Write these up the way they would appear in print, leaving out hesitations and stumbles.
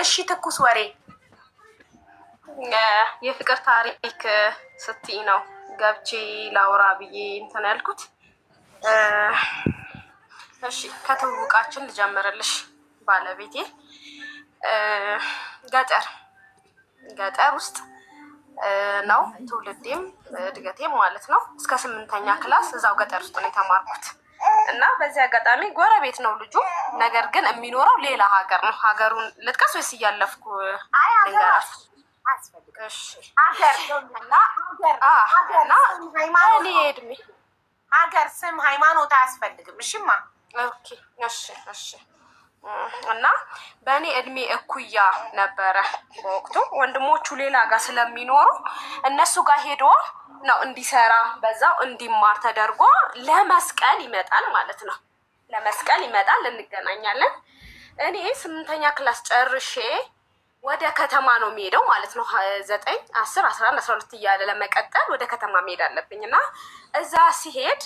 እሺ ትኩስ ወሬ የፍቅር ታሪክ ስትይ ነው ገብቼ ላውራ ብዬ እንትን ያልኩት። እሺ ከትውውቃችን ልጀምርልሽ። ባለቤቴ ገጠር ውስጥ ነው ትውልዴም እድገቴም ማለት ነው። እስከ 8ኛ ክላስ እዛው ገጠር ውስጥ ነው የተማርኩት እና በዚህ አጋጣሚ ጎረቤት ነው ልጁ። ነገር ግን የሚኖረው ሌላ ሀገር ነው። ሀገሩን ልጥቀስ ወይስ እያለፍኩ ልንገራችሁ? ሀገር ስም ሃይማኖት አያስፈልግም። እሺማ እሺ እና በእኔ እድሜ እኩያ ነበረ በወቅቱ። ወንድሞቹ ሌላ ጋር ስለሚኖሩ እነሱ ጋር ሄዶ ነው እንዲሰራ በዛው እንዲማር ተደርጎ ለመስቀል ይመጣል ማለት ነው። ለመስቀል ይመጣል፣ እንገናኛለን። እኔ 8ኛ ክላስ ጨርሼ ወደ ከተማ ነው የሚሄደው ማለት ነው። 9 10 11 12 እያለ ለመቀጠል ወደ ከተማ መሄድ አለብኝ እና እዛ ሲሄድ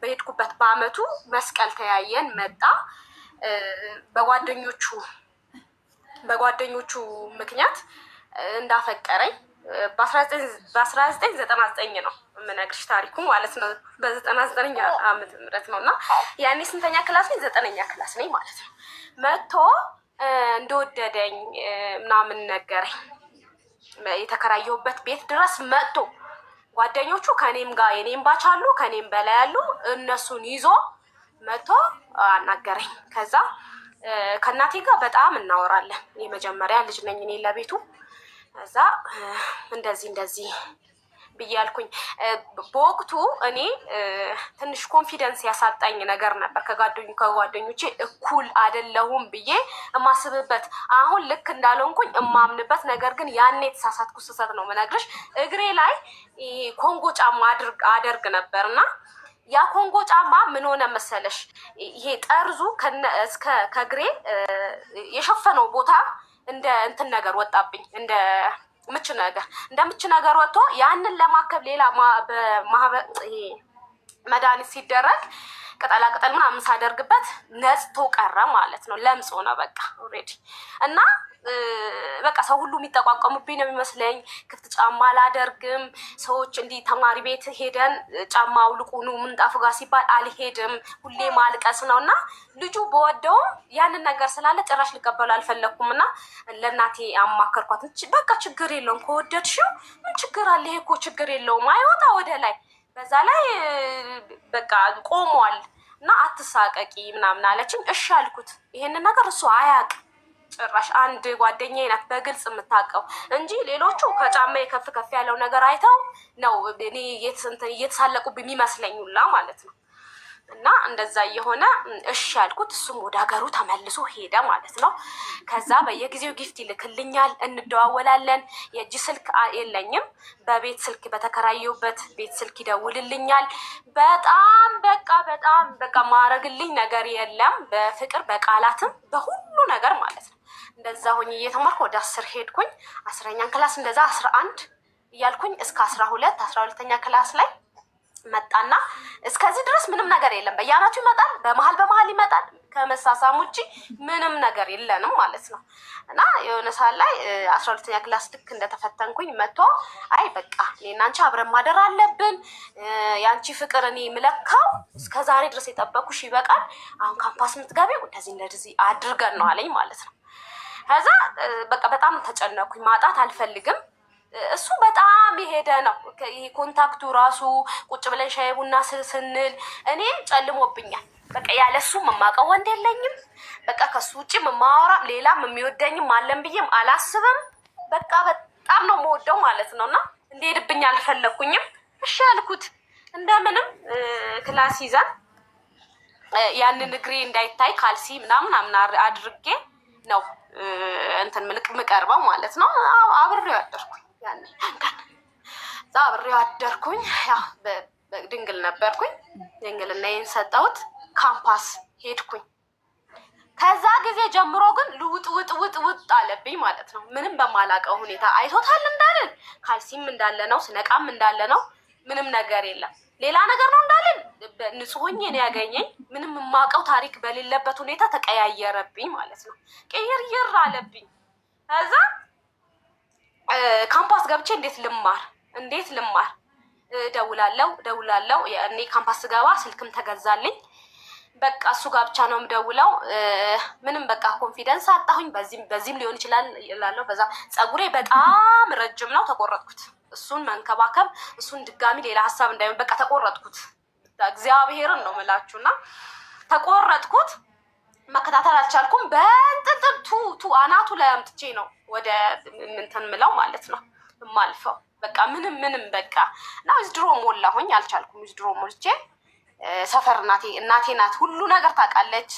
በሄድኩበት በአመቱ መስቀል ተያየን መጣ። በጓደኞቹ ምክንያት እንዳፈቀረኝ በ1999 ነው የምነግርሽ ታሪኩ ማለት ነው። በ99 ዓመተ ምህረት ነው እና ያኔ ስንተኛ ክላስ ነኝ? 9ኛ ክላስ ነኝ ማለት ነው። መጥቶ እንደወደደኝ ምናምን ነገረኝ። የተከራየሁበት ቤት ድረስ መጥቶ ጓደኞቹ ከኔም ጋር የኔም ባች አሉ፣ ከኔም በላይ ያሉ፣ እነሱን ይዞ መጥቶ አናገረኝ። ከዛ ከእናቴ ጋር በጣም እናወራለን። የመጀመሪያ ልጅ ነኝ እኔ ለቤቱ። ከዛ እንደዚህ ብዬ አልኩኝ። በወቅቱ እኔ ትንሽ ኮንፊደንስ ያሳጣኝ ነገር ነበር። ከጓደኞቼ እኩል አይደለሁም ብዬ የማስብበት አሁን ልክ እንዳልሆንኩኝ የማምንበት ነገር ግን ያኔ የተሳሳትኩ ስህተት ነው የምነግርሽ። እግሬ ላይ ኮንጎ ጫማ አደርግ ነበርና ያ ኮንጎ ጫማ ምን ሆነ መሰለሽ? ይሄ ጠርዙ እስከ ከእግሬ የሸፈነው ቦታ እንደ እንትን ነገር ወጣብኝ፣ እንደ ምች ነገር ወጥቶ ያንን ለማከብ ሌላ መድኃኒት ሲደረግ ቅጠላቅጠል ምናምን ሳደርግበት ነጽቶ ቀረ ማለት ነው። ለምጽ ሆነ በቃ ኦልሬዲ። እና በቃ ሰው ሁሉ የሚጠቋቀሙብኝ ነው የሚመስለኝ። ክፍት ጫማ አላደርግም። ሰዎች እንዲህ ተማሪ ቤት ሄደን ጫማ አውልቁ ኑ ምንጣፍ ጋር ሲባል አልሄድም። ሁሌ ማልቀስ ነው እና ልጁ በወደውም ያንን ነገር ስላለ ጭራሽ ሊቀበሉ አልፈለኩም እና ለእናቴ አማከርኳት። በቃ ችግር የለውም ከወደድሽው ምን ችግር አለ? ይሄ እኮ ችግር የለውም አይወጣ ወደ ላይ፣ በዛ ላይ በቃ ቆሟል እና አትሳቀቂ ምናምን አለችኝ። እሺ አልኩት። ይሄንን ነገር እሱ አያውቅም ጭራሽ። አንድ ጓደኛዬ ናት በግልጽ የምታውቀው እንጂ ሌሎቹ ከጫማዬ ከፍ ያለው ነገር አይተው ነው እኔ እየተሳለቁብኝ የሚመስለኝ ሁላ ማለት ነው። እና እንደዛ እየሆነ እሺ ያልኩት፣ እሱም ወደ ሀገሩ ተመልሶ ሄደ ማለት ነው። ከዛ በየጊዜው ጊፍት ይልክልኛል፣ እንደዋወላለን። የእጅ ስልክ የለኝም፣ በቤት ስልክ በተከራየሁበት ቤት ስልክ ይደውልልኛል። በጣም በቃ ማረግልኝ ነገር የለም፣ በፍቅር በቃላትም በሁሉ ነገር ማለት ነው። እንደዛ ሆኜ እየተማርኩ ወደ 10 ሄድኩኝ። 10ኛ ክላስ እንደዛ 11 እያልኩኝ እስከ 12ኛ ክላስ ላይ መጣና እስከዚህ ድረስ ምንም ነገር የለም። በየአመቱ ይመጣል፣ በመሀል ይመጣል። ከመሳሳም ውጭ ምንም ነገር የለንም ማለት ነው። እና የሆነ ሰዓት ላይ 12ኛ ክላስ ልክ እንደተፈተንኩኝ መጥቶ አይ በቃ እኔና አንቺ አብረን ማደር አለብን፣ የአንቺ ፍቅር እኔ የምለካው እስከዛሬ ድረስ የጠበኩሽ ይበቃል፣ አሁን ካምፓስ የምትገቢው እንደዚህ አድርገን ነው አለኝ ማለት ነው። ከዛ በቃ በጣም ተጨነኩኝ። ማጣት አልፈልግም። እሱ በጣም የሄደ ነው። ይሄ ኮንታክቱ ራሱ ቁጭ ብለን ሻይ ቡና ስንል እኔ ጨልሞብኛል። በቃ ያለሱ የማውቀው ወንድ የለኝም። በቃ ከሱ ውጭ የማወራ ሌላም የሚወደኝም አለን ብዬም አላስብም። በቃ በጣም ነው የምወደው ማለት ነው። እና እንደሄድብኝ አልፈለኩኝም። እሺ ያልኩት እንደምንም ክላስ ይዘን ያንን እግሬ እንዳይታይ ካልሲ ምናምን አድርጌ ነው እንትን ምቀርበው ማለት ነው። አብሬው አደርኩኝ። ያኔ አብሬው አደርኩኝ። ያው ድንግል ነበርኩኝ። ድንግልናዬን ሰጠሁት። ካምፓስ ሄድኩኝ። ከዛ ጊዜ ጀምሮ ግን ልውጥ አለብኝ ማለት ነው። ምንም በማላውቀው ሁኔታ አይቶታል እንዳለን ካልሲም እንዳለ ነው፣ ስነቃም እንዳለ ነው። ምንም ነገር የለም። ሌላ ነገር ነው እንዳለን ንጹህ ሆኜ ነው ያገኘኝ። ምንም የማውቀው ታሪክ በሌለበት ሁኔታ ተቀያየረብኝ ማለት ነው። ቅይርይር አለብኝ። ከዛ ካምፓስ ገብቼ እንዴት ልማር ደውላለው። እኔ ካምፓስ ስገባ ስልክም ተገዛልኝ። በቃ እሱ ጋር ብቻ ነው የምደውለው። ምንም በቃ ኮንፊደንስ አጣሁኝ። በዚህም ሊሆን ይችላል እላለሁ። በዛ ፀጉሬ በጣም ረጅም ነው፣ ተቆረጥኩት። እሱን መንከባከብ እሱን ድጋሚ ሌላ ሀሳብ እንዳይሆን በቃ ተቆረጥኩት። እግዚአብሔርን ነው የምላችሁና ተቆረጥኩት። መከታተል አልቻልኩም። በጥጥቱ አናቱ ላይ አምጥቼ ነው ወደ እንትን ምለው ማለት ነው የማልፈው። በቃ ምንም በቃ እና ዊዝድሮ ሞላሁኝ። አልቻልኩም። ዊዝድሮ ሞልቼ ሰፈር እናቴ ናት ሁሉ ነገር ታውቃለች።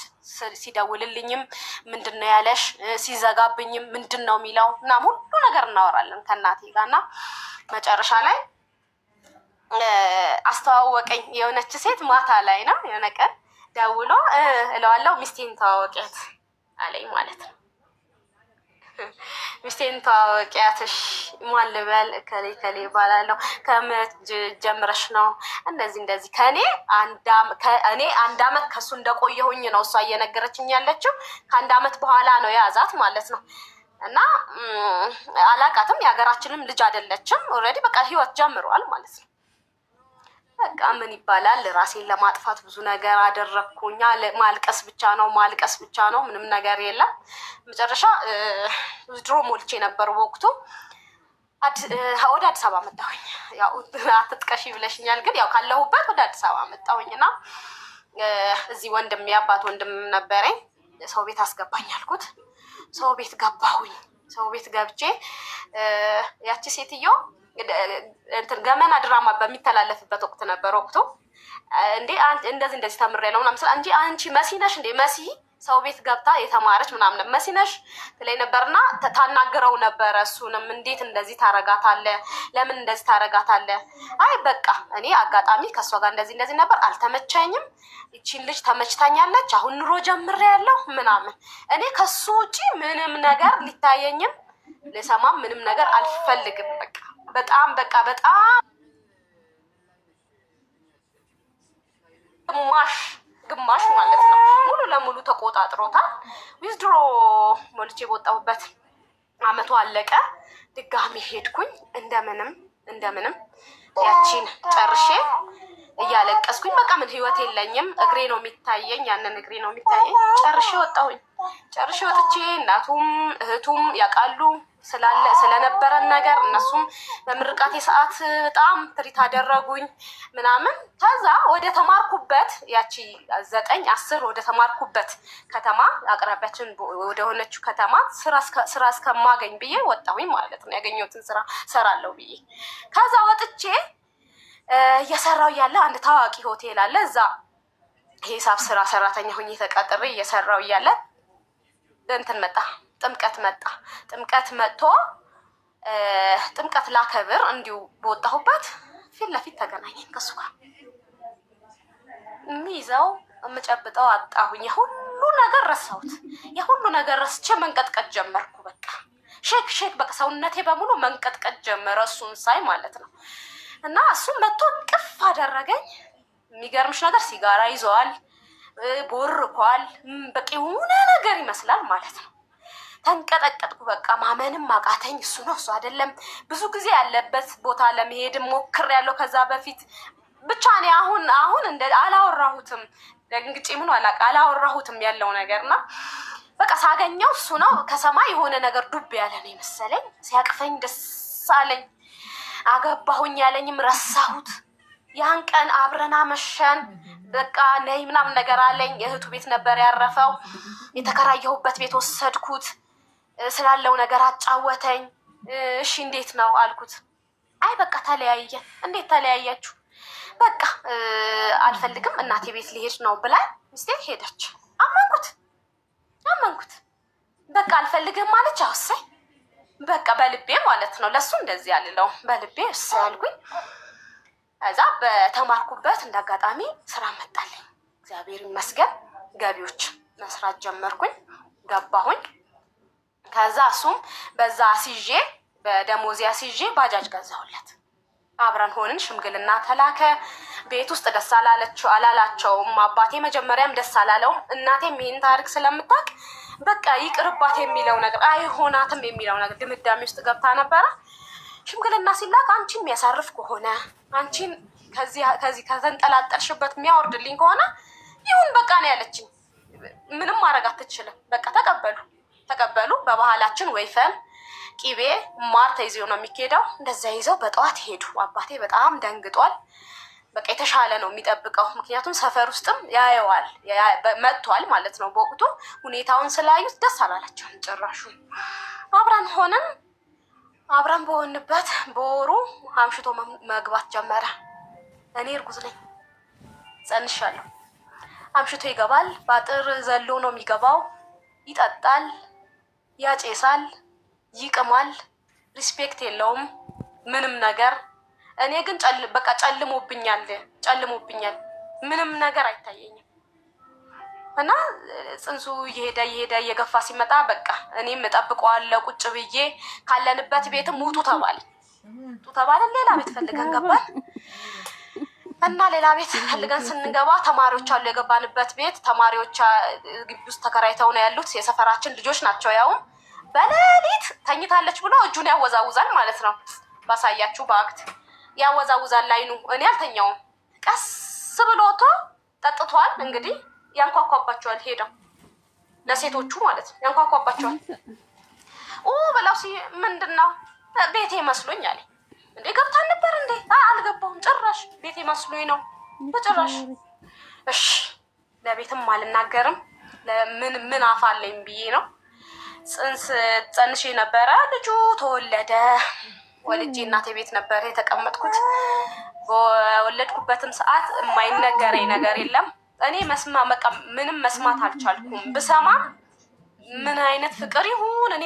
ሲደውልልኝም ምንድን ነው ያለሽ፣ ሲዘጋብኝም ምንድን ነው የሚለው እና ሁሉ ነገር እናወራለን ከእናቴ ጋር እና መጨረሻ ላይ አስተዋወቀኝ። የሆነች ሴት ማታ ላይ ነው የሆነ ቀን ደውሎ እለዋለሁ ሚስቴን ተዋወቂያት አለኝ ማለት ነው። ሚስቴን ተዋወቂያትሽ ማን ልበል? ከሌ ይባላለሁ። ከመቼ ጀምረሽ ነው? እንደዚህ ከእኔ አንድ አመት ከሱ እንደቆየሁኝ ነው እሷ እየነገረችኝ ያለችው። ከአንድ አመት በኋላ ነው የያዛት ማለት ነው። እና አላቃትም። የሀገራችንም ልጅ አይደለችም። ኦልሬዲ በቃ ህይወት ጀምሯል ማለት ነው። በቃ ምን ይባላል፣ ራሴን ለማጥፋት ብዙ ነገር አደረግኩኝ። ማልቀስ ብቻ ነው፣ ምንም ነገር የለም። መጨረሻ ድሮ ሞልቼ ነበር በወቅቱ። ወደ አዲስ አበባ መጣሁኝ። ያው አትጥቀሺ ብለሽኛል፣ ግን ያው ካለሁበት ወደ አዲስ አበባ መጣሁኝ እና እዚህ የአባት ወንድም ነበረኝ። ሰው ቤት አስገባኝ አልኩት። ሰው ቤት ገባሁኝ። ሰው ቤት ገብቼ ያቺ ሴትዮ ገመና ድራማ በሚተላለፍበት ወቅት ነበር ወቅቱ። እንደዚህ ተምሬያለሁ ምናምን ስለ አንቺ መሲ ነሽ እንዴ? መሲ ሰው ቤት ገብታ የተማረች ምናምን መሲ ነሽ ትለኝ ነበርና ታናግረው ነበረ። እሱንም እንዴት እንደዚህ ታረጋታለህ? ለምን እንደዚህ ታረጋታለህ? አይ በቃ እኔ አጋጣሚ ከእሷ ጋር እንደዚህ ነበር፣ አልተመቸኝም። ይቺን ልጅ ተመችታኛለች፣ አሁን ኑሮ ጀምሬያለሁ ምናምን። እኔ ከሱ ውጪ ምንም ነገር ሊታየኝም ልሰማም ምንም ነገር አልፈልግም። በጣም ግማሽ ማለት ነው ሙሉ ለሙሉ ተቆጣጥሮታል። ዊዝድሮ ሞልቼ በወጣሁበት አመቱ አለቀ። ድጋሚ ሄድኩኝ። እንደምንም ያቺን ጨርሼ እያለቀስኩኝ በቃ ምን ህይወት የለኝም። እግሬ ነው የሚታየኝ፣ ያንን እግሬ ነው የሚታየኝ። ጨርሼ ወጣሁኝ። ጨርሼ ወጥቼ እናቱም እህቱም ያውቃሉ ስለነበረን ነገር። እነሱም በምርቃቴ ሰዓት በጣም ትሪት አደረጉኝ ምናምን። ከዛ ወደ ተማርኩበት ያቺ 9-10 ወደ ተማርኩበት ከተማ አቅራቢያችን ወደ ሆነችው ከተማ ስራ እስከማገኝ ብዬ ወጣሁኝ ማለት ነው። ያገኘሁትን ስራ ሰራለሁ ብዬ ከዛ ወጥቼ እየሰራው እያለ አንድ ታዋቂ ሆቴል አለ። እዛ ሂሳብ ስራ ሰራተኛ ሆኜ ተቀጥሬ እየሰራው እያለ እንትን መጣ፣ ጥምቀት መጣ። ጥምቀት መጥቶ ጥምቀት ላከብር እንዲሁ በወጣሁበት ፊት ለፊት ተገናኘን ከሱ ጋር። የሚይዘው የምጨብጠው አጣሁኝ። የሁሉ ነገር ረሳሁት። የሁሉ ነገር ረስቼ መንቀጥቀጥ ጀመርኩ። በቃ ሼክ በቃ ሰውነቴ በሙሉ መንቀጥቀጥ ጀመረ፣ እሱን ሳይ ማለት ነው። እና እሱም መጥቶ ቅፍ አደረገኝ። የሚገርምሽ ነገር ሲጋራ ይዘዋል፣ ቦርኳል። በቃ የሆነ ነገር ይመስላል ማለት ነው። ተንቀጠቀጥኩ። በቃ ማመንም አቃተኝ። እሱ ነው እሱ አይደለም። ብዙ ጊዜ ያለበት ቦታ ለመሄድም ሞክሬያለሁ ከዛ በፊት። ብቻ እኔ አሁን አላወራሁትም፣ ደግንግጬ ምን አላወራሁትም ያለው ነገርና በቃ ሳገኘው እሱ ነው። ከሰማይ የሆነ ነገር ዱብ ያለ ነው መሰለኝ። ሲያቅፈኝ ደስ አለኝ። አገባሁኝ ያለኝም ረሳሁት። ያን ቀን አብረን አመሸን። በቃ ነይ ምናምን ነገር አለኝ። የእህቱ ቤት ነበር ያረፈው። የተከራየሁበት ቤት ወሰድኩት። ስላለው ነገር አጫወተኝ። እሺ እንዴት ነው አልኩት። አይ በቃ ተለያየን። እንዴት ተለያያችሁ? በቃ አልፈልግም እናቴ ቤት ሊሄድ ነው ብላኝ ሚስቴ ሄደች። አመንኩት። በቃ አልፈልግም ማለች። አውሰኝ በቃ በልቤ ማለት ነው። ለሱ እንደዚህ ያልለው በልቤ እሱ ያልኩኝ። እዛ በተማርኩበት እንዳጋጣሚ ስራ መጣልኝ። እግዚአብሔር ይመስገን ገቢዎች መስራት ጀመርኩኝ። ገባሁኝ። ከዛ እሱም በዛ አስይዤ በደሞዝ አስይዤ ባጃጅ ገዛሁለት። አብረን ሆንን። ሽምግልና ተላከ። ቤት ውስጥ ደስ አላላቸውም። አባቴ መጀመሪያም ደስ አላለውም። እናቴም ይህን ታሪክ ስለምታውቅ በቃ ይቅርባት የሚለው ነገር አይሆናትም የሚለው ነገር ድምዳሜ ውስጥ ገብታ ነበረ። ሽምግልና ሲላክ አንቺን የሚያሳርፍ ከሆነ አንቺን ከዚህ ከተንጠላጠልሽበት የሚያወርድልኝ ከሆነ ይሁን በቃ ነው ያለችኝ። ምንም ማድረግ አትችልም። በቃ ተቀበሉ። በባህላችን ወይፈን፣ ቂቤ፣ ማር ተይዘው ነው የሚኬደው። እንደዛ ይዘው በጠዋት ሄዱ። አባቴ በጣም ደንግጧል። በቃ የተሻለ ነው የሚጠብቀው። ምክንያቱም ሰፈር ውስጥም ያየዋል መጥቷል ማለት ነው። በወቅቱ ሁኔታውን ስላዩት ደስ አላላቸውም ጭራሹ። አብረን ሆነን አብረን በሆንበት በወሩ አምሽቶ መግባት ጀመረ። እኔ እርጉዝ ነኝ፣ ጸንሻለሁ። አምሽቶ ይገባል። በአጥር ዘሎ ነው የሚገባው። ይጠጣል፣ ያጨሳል፣ ይቅማል። ሪስፔክት የለውም ምንም ነገር። እኔ ግን በቃ ጨልሞብኛል። ምንም ነገር አይታየኝም። እና ጽንሱ እየሄደ እየገፋ ሲመጣ በቃ እኔም እጠብቀዋለሁ ቁጭ ብዬ። ካለንበት ቤትም ውጡ ተባለን ሌላ ቤት ፈልገን ገባን። እና ሌላ ቤት ፈልገን ስንገባ ተማሪዎች አሉ። የገባንበት ቤት ተማሪዎች ግቢ ውስጥ ተከራይተው ነው ያሉት። የሰፈራችን ልጆች ናቸው። ያውም በሌሊት ተኝታለች ብሎ እጁን ያወዛውዛል ማለት ነው። ባሳያችሁ በአክት ያወዛውዛል ላይኑ። እኔ አልተኛውም። ቀስ ብሎ ወጥቶ ጠጥቷል። እንግዲህ ያንኳኳባቸዋል። ሄደው ለሴቶቹ ማለት ነው ያንኳኳባቸዋል። ብለው ምንድን ነው ቤቴ መስሎኝ አለ። እንዴ ገብታን ነበር እንዴ? አልገባሁም ጭራሽ ቤቴ መስሎኝ ነው በጭራሽ። እሺ ለቤትም አልናገርም። ምን አፋለኝ ብዬ ነው። ጸንሼ ነበረ። ልጁ ተወለደ። ወልጄ እናቴ ቤት ነበር የተቀመጥኩት። በወለድኩበትም ሰዓት የማይነገረኝ ነገር የለም። እኔ በቃ ምንም መስማት አልቻልኩም። ብሰማም ምን አይነት ፍቅር ይሁን እኔ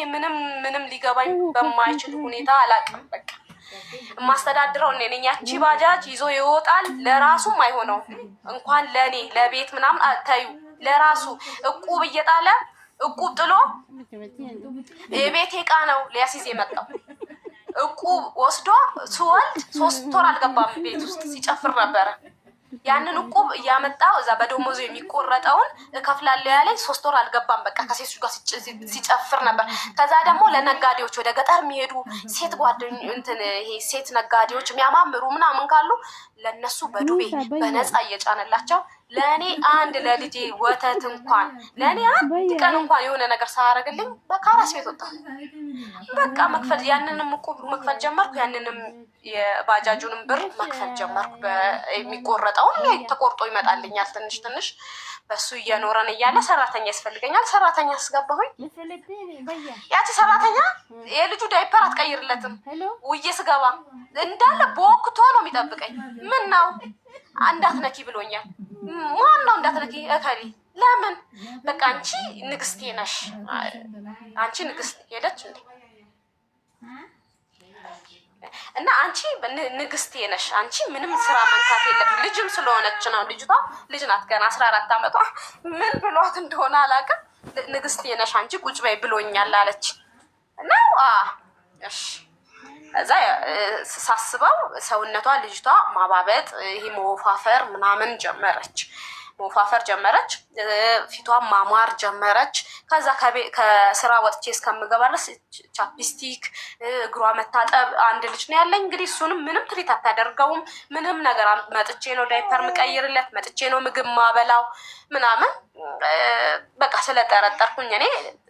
ምንም ሊገባኝ በማይችል ሁኔታ አላውቅም። በቃ የማስተዳድረው እኔ ነኝ። ያቺ ባጃጅ ይዞ ይወጣል። ለራሱም አይሆነው እንኳን ለእኔ ለቤት ምናምን ታዩ። ለራሱ እቁብ እየጣለ እቁብ ጥሎ የቤቴ ዕቃ ነው ሊያስይዝ የመጣው። እቁብ ወስዶ ስወልድ 3 ወር አልገባም ቤት ውስጥ ሲጨፍር ነበረ። ያንን እቁብ እያመጣው እዛ በደሞዙ የሚቆረጠውን እከፍላለሁ ያለኝ 3 ወር አልገባም። በቃ ከሴቶች ጋር ሲጨፍር ነበር። ከዛ ደግሞ ለነጋዴዎች ወደ ገጠር የሚሄዱ ሴት ይሄ ሴት ነጋዴዎች የሚያማምሩ ምናምን ካሉ ለነሱ በዱቤ በነፃ እየጫነላቸው ለእኔ አንድ ለልጄ ወተት እንኳን ለእኔ አንድ ቀን እንኳን የሆነ ነገር ሳያደርግልኝ ከአራስ ቤት ወጣ። በቃ መክፈል ያንንም እቁብ መክፈል ጀመርኩ። ያንንም የባጃጁንም ብር መክፈል ጀመርኩ። የሚቆረጠውን ተቆርጦ ይመጣልኛል ትንሽ። በሱ እየኖረን እያለ ሰራተኛ ያስፈልገኛል። ሰራተኛ አስገባሁኝ። ያቺ ሰራተኛ የልጁ ዳይፐር አትቀይርለትም። ውዬ ስገባ እንዳለ በወቅቶ ነው የሚጠብቀኝ። ምን ነው እንዳትነኪ ብሎኛል። ማን ነው እንዳትነኪ? እከሌ። ለምን? በቃ አንቺ ንግስቴ ነሽ። አንቺ ንግስት ሄደች እንዴ? እና አንቺ ንግስቴ ነሽ። አንቺ ምንም ስራ መንካት የለብም። ልጅም ስለሆነች ነው። ልጅቷ ልጅ ናት ገና 14 ዓመቷ። ምን ብሏት እንደሆነ አላውቅም። ንግስቴ ነሽ አንቺ ቁጭ በይ ብሎኛል አለች። እና እሺ እዛ ሳስበው ሰውነቷ ልጅቷ ማባበጥ ይሄ መወፋፈር ምናምን ጀመረች። ፊቷን ማማር ጀመረች። ከዛ ከስራ ወጥቼ እስከምገባ ድረስ ቻፕስቲክ፣ እግሯ መታጠብ። አንድ ልጅ ነው ያለኝ እንግዲህ እሱንም ምንም ትሪት አታደርገውም። ምንም ነገር መጥቼ ነው ዳይፐር ምቀይርለት፣ መጥቼ ነው ምግብ ማበላው ምናምን። በቃ ስለጠረጠርኩኝ እኔ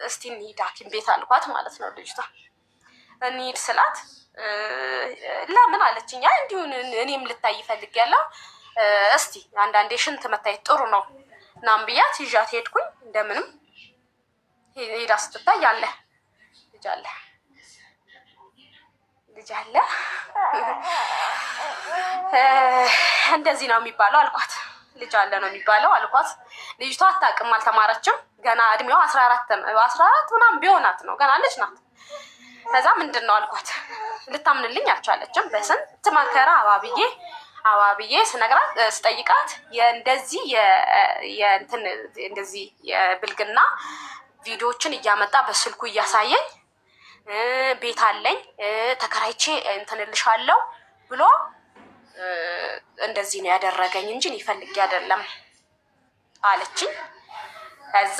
እስቲ እንሂድ ሐኪም ቤት አልኳት ማለት ነው። ልጅቷ እንሂድ ስላት ለምን አለችኝ። እንዲሁ እኔም ልታይ እፈልጋለሁ፣ እስቲ አንዳንዴ ሽንት መታየት ጥሩ ነው እናም ብያት ይዣት ሄድኩኝ። እንደምንም ሄዳ ስትታይ ልጅ አለ እንደዚህ ነው የሚባለው አልኳት። ልጅ አለ ነው የሚባለው አልኳት። ልጅቷ አታውቅም፣ አልተማረችም ገና። እድሜዋ 14 ምናምን ቢሆናት ነው፣ ገና ልጅ ናት። ከዛ ምንድን ነው አልኳት። ልታምንልኝ አልቻለችም። በስንት መከራ አባብዬ ስነግራት ስጠይቃት እንደዚህ የብልግና ቪዲዮዎችን እያመጣ በስልኩ እያሳየኝ ቤት አለኝ ተከራይቼ እንትንልሻለሁ ብሎ እንደዚህ ነው ያደረገኝ እንጂ ይፈልግ አይደለም አለችኝ። ከዛ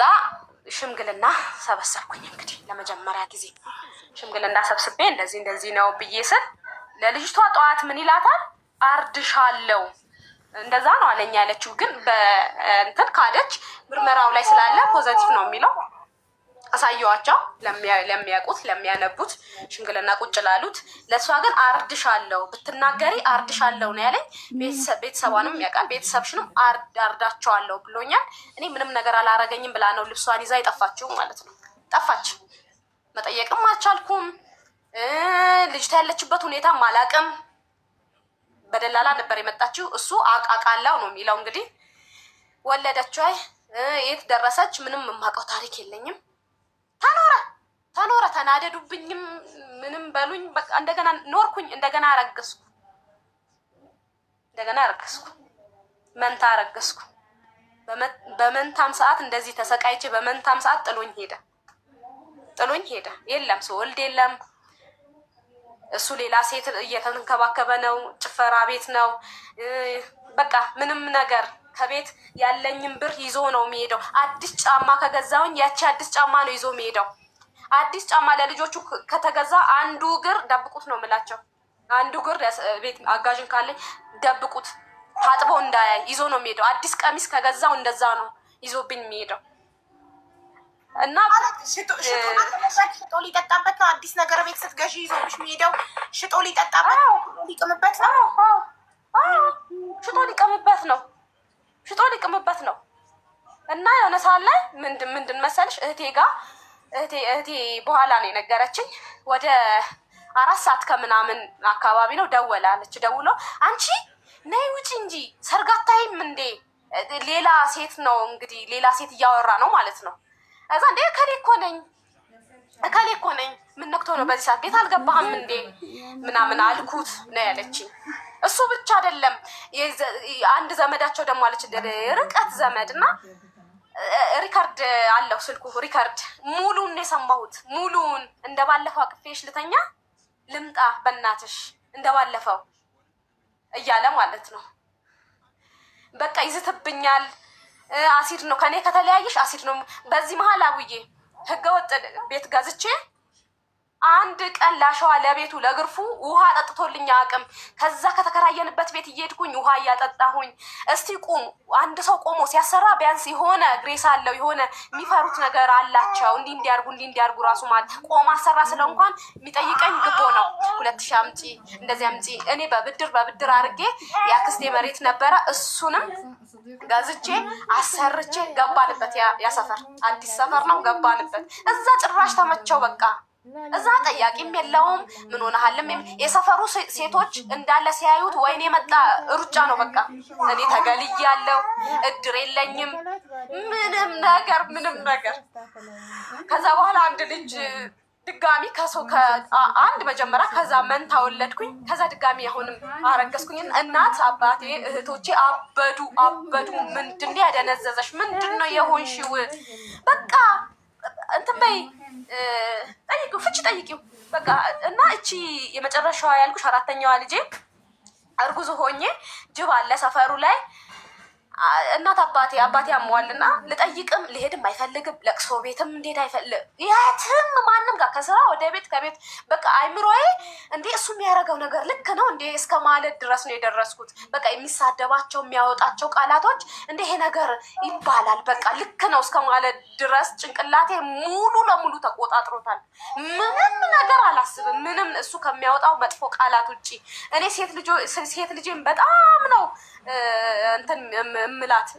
ሽምግልና ሰበሰብኩኝ። እንግዲህ ለመጀመሪያ ጊዜ ሽምግልና ሰብስቤ እንደዚህ ነው ብዬ ስል ለልጅቷ ጠዋት ምን ይላታል? አርድሻለሁ እንደዛ ነው አለኝ ያለችው። ግን በእንትን ካደች። ምርመራው ላይ ስላለ ፖዘቲቭ ነው የሚለው አሳየዋቸው፣ ለሚያውቁት ለሚያነቡት፣ ሽምግልና ቁጭ ላሉት። ለእሷ ግን አርድሻለሁ ብትናገሪ አርድሻለሁ ነው ያለኝ። ቤተሰቧንም ያውቃል። ቤተሰብሽንም አርዳቸዋለሁ ብሎኛል። እኔ ምንም ነገር አላረገኝም ብላ ነው ልብሷን ይዛ የጠፋችው ማለት ነው። ጠፋች። መጠየቅም አልቻልኩም። ልጅቷ ያለችበት ሁኔታም አላውቅም። በደላላ ነበር የመጣችው። እሱ አቃቃላው ነው የሚለው። እንግዲህ ወለደች ወይ የት ደረሰች? ምንም የማውቀው ታሪክ የለኝም። ተኖረ ተናደዱብኝም ምንም በሉኝ። በቃ እንደገና ኖርኩኝ። እንደገና አረገዝኩ። መንታ አረገዝኩ። በመንታም ሰዓት እንደዚህ ተሰቃይቼ በመንታም ሰዓት ጥሎኝ ሄደ። የለም ሰው ወልድ የለም። እሱ ሌላ ሴት እየተንከባከበ ነው። ጭፈራ ቤት ነው። በቃ ምንም ነገር ከቤት ያለኝም ብር ይዞ ነው የሚሄደው። አዲስ ጫማ ከገዛውኝ ያቺ አዲስ ጫማ ነው ይዞ የሚሄደው። አዲስ ጫማ ለልጆቹ ከተገዛ አንዱ እግር ደብቁት ነው የምላቸው። አንዱ እግር ቤት አጋዥን ካለኝ ደብቁት፣ ታጥቦ እንዳያይ ይዞ ነው የሚሄደው። አዲስ ቀሚስ ከገዛው እንደዛ ነው ይዞብኝ የሚሄደው። እና ሽጦ ሊጠጣበት ነው። አዲስ ነገር ቤት ስትገዢ ይዞብሽ የሚሄደው ሽጦ ሊጠጣበት ሊቅምበት ነው። ሽጦ ሊቅምበት ነው። እና የሆነ ሰዓት ላይ ምንድን መሰልሽ እህቴ በኋላ ነው የነገረችኝ። ወደ 4 ሰዓት ከምናምን አካባቢ ነው ደወላለች። ደውሎ አንቺ ነይ ውጪ እንጂ ሰርግ አታይም እንዴ? ሌላ ሴት ነው እንግዲህ ሌላ ሴት እያወራ ነው ማለት ነው። እዛ እንዴ እከሌ እኮ ነኝ ምን ነክቶ ነው በዚህ ሰዓት ቤት አልገባህም እንዴ ምናምን አልኩት ነው ያለችኝ። እሱ ብቻ አይደለም አንድ ዘመዳቸው ደግሞ አለች፣ ርቀት ዘመድ እና ሪካርድ አለው ስልኩ። ሪካርድ ሙሉን የሰማሁት ሙሉን። እንደባለፈው አቅፌሽ ልተኛ ልምጣ በእናትሽ እንደባለፈው እያለ ማለት ነው። በቃ ይዝትብኛል። አሲድ ነው ከኔ ከተለያየሽ አሲድ ነው። በዚህ መሀል አውዬ ህገወጥ ቤት ገዝቼ አንድ ቀን ላሸዋ ለቤቱ ለግርፉ ውሃ ጠጥቶልኝ አቅም። ከዛ ከተከራየንበት ቤት እየሄድኩኝ ውሃ እያጠጣሁኝ። እስቲ ቁም አንድ ሰው ቆሞ ሲያሰራ ቢያንስ የሆነ ግሬስ አለው፣ የሆነ የሚፈሩት ነገር አላቸው። እንዲያርጉ ራሱ ማለት ቆማ አሰራ ስለው እንኳን የሚጠይቀኝ ግቦ ነው። 2000 አምጪ እንደዚህ አምጪ። እኔ በብድር አድርጌ የአክስቴ መሬት ነበረ፣ እሱንም ገዝቼ አሰርቼ ገባንበት። ያ ሰፈር አዲስ ሰፈር ነው፣ ገባንበት። እዛ ጭራሽ ተመቸው በቃ። እዛ ጠያቂም የለውም ምን ሆነሃልም። የሰፈሩ ሴቶች እንዳለ ሲያዩት ወይኔ መጣ ሩጫ ነው በቃ። እኔ ተገልያለሁ፣ እድር የለኝም ምንም ነገር። ከዛ በኋላ አንድ ልጅ ድጋሚ አንድ መጀመሪያ፣ ከዛ መንታ ወለድኩኝ። ከዛ ድጋሚ አሁንም አረገዝኩኝ። እናት አባቴ እህቶቼ አበዱ። ምንድን ያደነዘዘሽ? ምንድን ነው የሆንሽው? በቃ እንትን በይ ጠይቂው፣ ፍቺ ጠይቂው በቃ። እና እቺ የመጨረሻዋ ያልኩሽ 4ተኛዋ ልጄ እርጉዝ ሆኜ ጅብ አለ ሰፈሩ ላይ። እናት አባቴ ያሟልና ልጠይቅም ልሄድም አይፈልግም። ለቅሶ ቤትም እንዴት አይፈልግ የትም ማንም ጋር ከስራ ወደ ቤት ከቤት በቃ አይምሮዬ እንዴ እሱ የሚያደርገው ነገር ልክ ነው እንዴ እስከ ማለት ድረስ ነው የደረስኩት። በቃ የሚሳደባቸው የሚያወጣቸው ቃላቶች እንዴ ይሄ ነገር ይባላል በቃ ልክ ነው እስከ ማለት ድረስ ጭንቅላቴ ሙሉ ለሙሉ ተቆጣጥሮታል። ምንም ነገር አላስብም። ምንም እሱ ከሚያወጣው መጥፎ ቃላት ውጪ። እኔ ሴት ልጄን በጣም ነው እንትን እምላት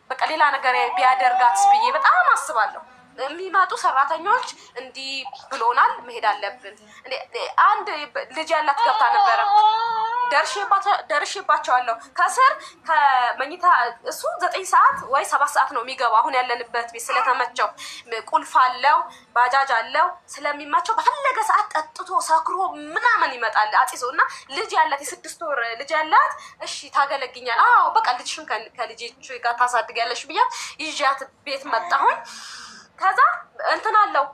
በቃ ሌላ ነገር ቢያደርጋትስ ብዬ በጣም አስባለሁ። የሚመጡ ሰራተኞች እንዲህ ብሎናል መሄድ አለብን። አንድ ልጅ ያላት ገብታ ነበረ፣ ደርሼባቸዋለሁ። ከስር ከመኝታ እሱ 9 ሰዓት ወይ 7 ሰዓት ነው የሚገባው። አሁን ያለንበት ቤት ስለተመቸው ቁልፍ አለው፣ ባጃጅ አለው ስለሚመቸው በፈለገ ሰዓት ጠጥቶ ሰክሮ ምናምን ይመጣል አጽዞ እና ልጅ ያላት የ6 ወር ልጅ ያላት እሺ ታገለግኛል። አዎ በቃ ልጅሽን ከልጅቹ ጋር ታሳድጊያለሽ ብያ ይዣት ቤት መጣሁኝ። ከዛ እንትን አለው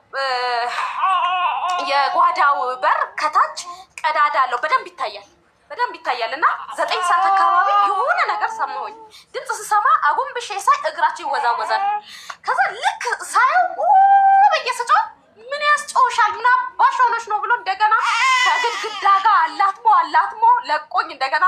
የጓዳው በር ከታች ቀዳዳ አለው፣ በደንብ ይታያል። በደንብ ይታያል። እና 9 ሰዓት አካባቢ የሆነ ነገር ሰማሁኝ። ድምፅ ስሰማ አጎንብሼ ሳይ እግራቸው ይወዛወዛል። ከዛ ልክ ሳየው በየስጫ ምን ያስጨውሻል ምን አባሽ ሆነሽ ነው ብሎ እንደገና ከግድግዳ ጋር አላትሞ ለቆኝ። እንደገና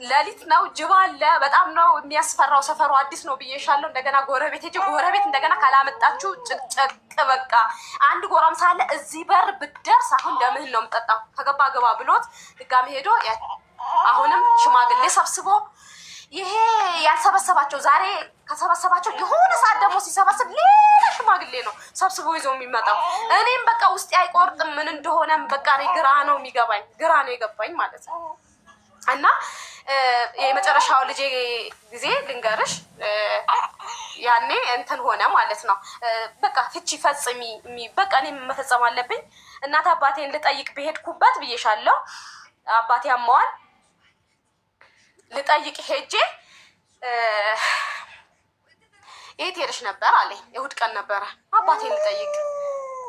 ሌሊት ነው፣ ጅብ አለ፣ በጣም ነው የሚያስፈራው። ሰፈሩ አዲስ ነው ብዬሻለሁ። እንደገና ጎረቤት ሄጄ ጎረቤት እንደገና ካላመጣችሁ ጭቅጭቅ በቃ አንድ ጎረምሳ አለ እዚህ በር ብትደርስ አሁን ደምህን ነው የምጠጣው ከገባ ገባ ብሎት ድጋሚ ሄዶ አሁንም ሽማግሌ ሰብስቦ ይሄ ያልሰበሰባቸው ዛሬ ከሰበሰባቸው የሆነ ሰዓት ደግሞ ሲሰበስብ ሌላ ሽማግሌ ነው ሰብስቦ ይዞ የሚመጣው። እኔም በቃ ውስጤ አይቆርጥም ምን እንደሆነም በቃ እኔ ግራ ነው የገባኝ ማለት ነው። እና የመጨረሻው ልጄ ጊዜ ልንገርሽ ያኔ እንትን ሆነ ማለት ነው። በቃ ፍቺ ፈጽሚ በቃ እኔ መፈጸም አለብኝ። እናት አባቴን ልጠይቅ በሄድኩበት ብዬሻለሁ። አባቴ አመዋል ልጠይቅ ሄጄ የት ሄደሽ ነበር አለኝ። እሑድ ቀን ነበረ። አባቴን ልጠይቅ